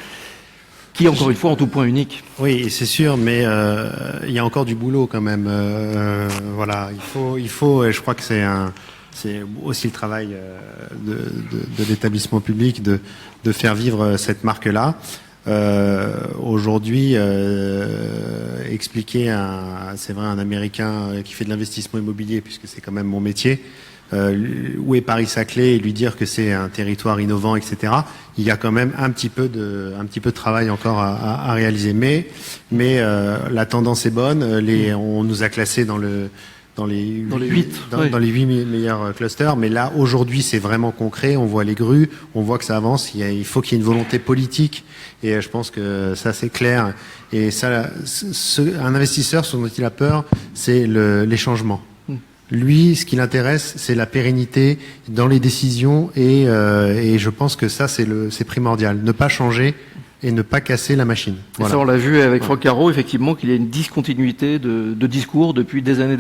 qui est encore une fois en tout point unique? Oui, c'est sûr, mais il y a encore du boulot quand même. Voilà, il faut. Et je crois que c'est aussi le travail de l'établissement public de faire vivre cette marque-là. Aujourd'hui, expliquer c'est vrai, un Américain qui fait de l'investissement immobilier, puisque c'est quand même mon métier, où est Paris-Saclay, et lui dire que c'est un territoire innovant, etc. Il y a quand même un petit peu de travail encore à réaliser. Mais la tendance est bonne. On nous a classés dans les 8 meilleurs clusters, mais là aujourd'hui c'est vraiment concret, on voit les grues, on voit que ça avance, il faut qu'il y ait une volonté politique et je pense que ça c'est clair et ça, un investisseur, ce dont il a peur, c'est les changements. Lui, ce qui l'intéresse, c'est la pérennité dans les décisions et je pense que ça c'est primordial, ne pas changer et ne pas casser la machine. Voilà. Ça, on l'a vu avec Franck Caro, effectivement, qu'il y a une discontinuité de discours depuis des années.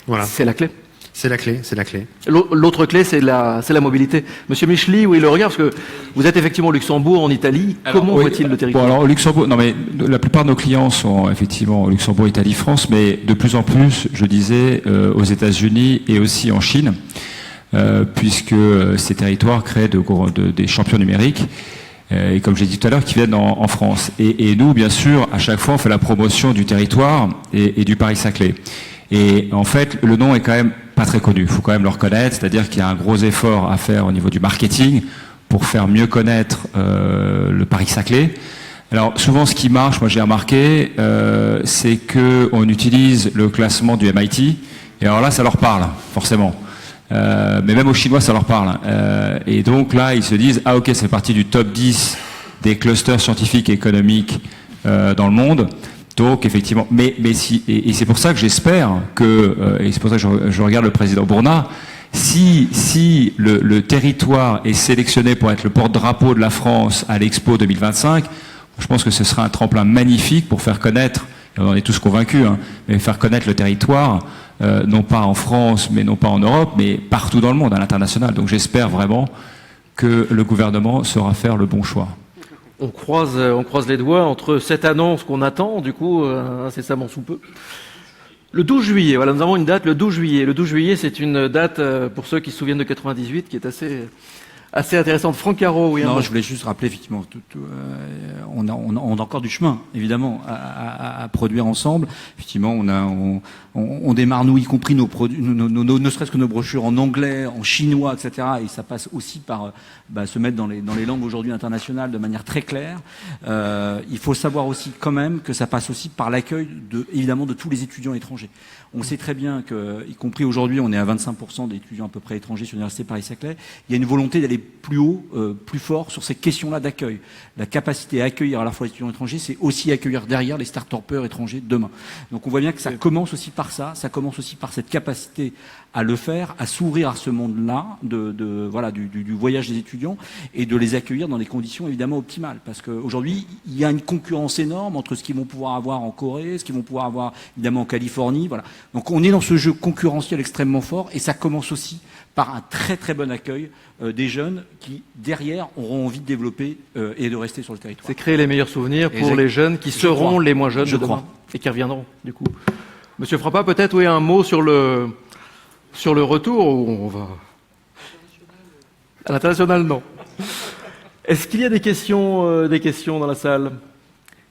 Voilà. C'est la clé. C'est la clé. L'autre clé, c'est la mobilité. Monsieur Micheli, oui, le regard, parce que vous êtes effectivement au Luxembourg, en Italie. Comment voit-il le territoire? Bon, alors, au Luxembourg, non, mais la plupart de nos clients sont effectivement au Luxembourg, Italie, France, mais de plus en plus, je disais, aux États-Unis et aussi en Chine. puisque ces territoires créent des champions numériques, et comme j'ai dit tout à l'heure, qui viennent en France. Et nous, bien sûr, à chaque fois, on fait la promotion du territoire et du Paris-Saclay. Et en fait, le nom est quand même pas très connu. Il faut quand même le reconnaître, c'est-à-dire qu'il y a un gros effort à faire au niveau du marketing pour faire mieux connaître le Paris-Saclay. Alors souvent, ce qui marche, moi j'ai remarqué, c'est que on utilise le classement du MIT. Et alors là, ça leur parle, forcément. Mais même aux Chinois, ça leur parle. Et donc là, ils se disent, ah ok, c'est parti du top 10 des clusters scientifiques et économiques dans le monde. Donc effectivement, mais si, et c'est pour ça que j'espère que, et c'est pour ça que je regarde le président Bournat, si le territoire est sélectionné pour être le porte-drapeau de la France à l'Expo 2025, je pense que ce sera un tremplin magnifique pour faire connaître, et on en est tous convaincus, hein, mais faire connaître le territoire, non pas en France, mais non pas en Europe, mais partout dans le monde, à l'international. Donc j'espère vraiment que le gouvernement saura faire le bon choix. On croise les doigts entre cette annonce qu'on attend, du coup, incessamment sous peu. Le 12 juillet, voilà, nous avons une date, le 12 juillet. Le 12 juillet, c'est une date, pour ceux qui se souviennent de 98, qui est assez intéressante. Franck Caro, oui. Non, je voulais juste rappeler, effectivement, on a encore du chemin, évidemment, à produire ensemble. Effectivement, on démarre, nous, y compris nos produits, ne serait-ce que nos brochures en anglais, en chinois, etc. Et ça passe aussi par se mettre dans les langues aujourd'hui internationales de manière très claire. Il faut savoir aussi, quand même, que ça passe aussi par l'accueil, évidemment, de tous les étudiants étrangers. On sait très bien que, y compris aujourd'hui, on est à 25% d'étudiants à peu près étrangers sur l'université Paris-Saclay. Il y a une volonté d'aller plus haut, plus fort sur ces questions-là d'accueil. La capacité à accueillir à la fois les étudiants étrangers, c'est aussi accueillir derrière les start-upers étrangers demain. Donc on voit bien que ça commence aussi par ça commence aussi par cette capacité à le faire, à s'ouvrir à ce monde-là, du voyage des étudiants et de les accueillir dans des conditions évidemment optimales. Parce qu'aujourd'hui, il y a une concurrence énorme entre ce qu'ils vont pouvoir avoir en Corée, ce qu'ils vont pouvoir avoir évidemment en Californie, voilà. Donc on est dans ce jeu concurrentiel extrêmement fort et ça commence aussi par un très très bon accueil des jeunes qui, derrière, auront envie de développer et de rester sur le territoire. C'est créer les meilleurs souvenirs pour les jeunes qui seront les moins jeunes je de demain crois. et qui reviendront, du coup. Monsieur Frappa, peut-être, oui, un mot sur le retour où on va... À l'international, non. Est-ce qu'il y a des questions dans la salle?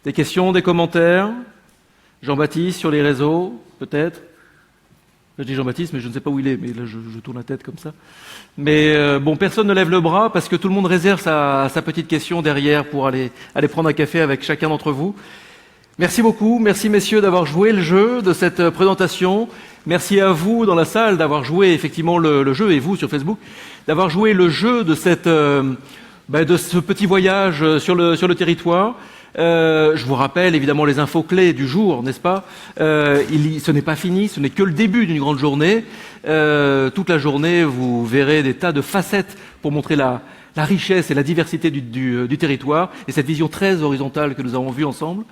Des questions, des commentaires? Jean-Baptiste, sur les réseaux, peut-être? Je dis Jean-Baptiste, mais je ne sais pas où il est, mais là, je tourne la tête comme ça. Mais personne ne lève le bras parce que tout le monde réserve sa petite question derrière pour aller prendre un café avec chacun d'entre vous. Merci beaucoup, merci messieurs d'avoir joué le jeu de cette présentation. Merci à vous dans la salle d'avoir joué effectivement le jeu, et vous sur Facebook, d'avoir joué le jeu de de ce petit voyage sur le territoire. Je vous rappelle évidemment les infos clés du jour, n'est-ce pas? Ce n'est pas fini, ce n'est que le début d'une grande journée. Toute la journée, vous verrez des tas de facettes pour montrer la richesse et la diversité du territoire et cette vision très horizontale que nous avons vue ensemble.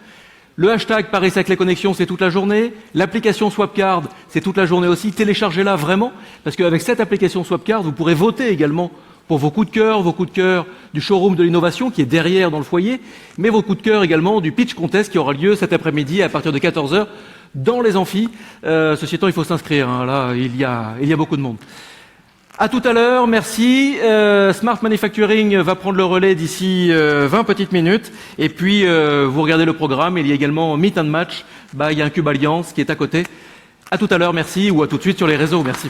Le hashtag Paris-Saclay Connexion, c'est toute la journée. L'application Swapcard, c'est toute la journée aussi. Téléchargez-la vraiment, parce qu'avec cette application Swapcard, vous pourrez voter également pour vos coups de cœur du showroom de l'innovation qui est derrière dans le foyer, mais vos coups de cœur également du pitch contest qui aura lieu cet après-midi à partir de 14h dans les amphis. Ceci étant, il faut s'inscrire, hein. Là, il y a beaucoup de monde. À tout à l'heure, merci. Smart Manufacturing va prendre le relais d'ici 20 petites minutes. Et puis, vous regardez le programme. Il y a également Meet and Match. Il y a un Cube Alliance qui est à côté. À tout à l'heure, merci. Ou à tout de suite sur les réseaux. Merci.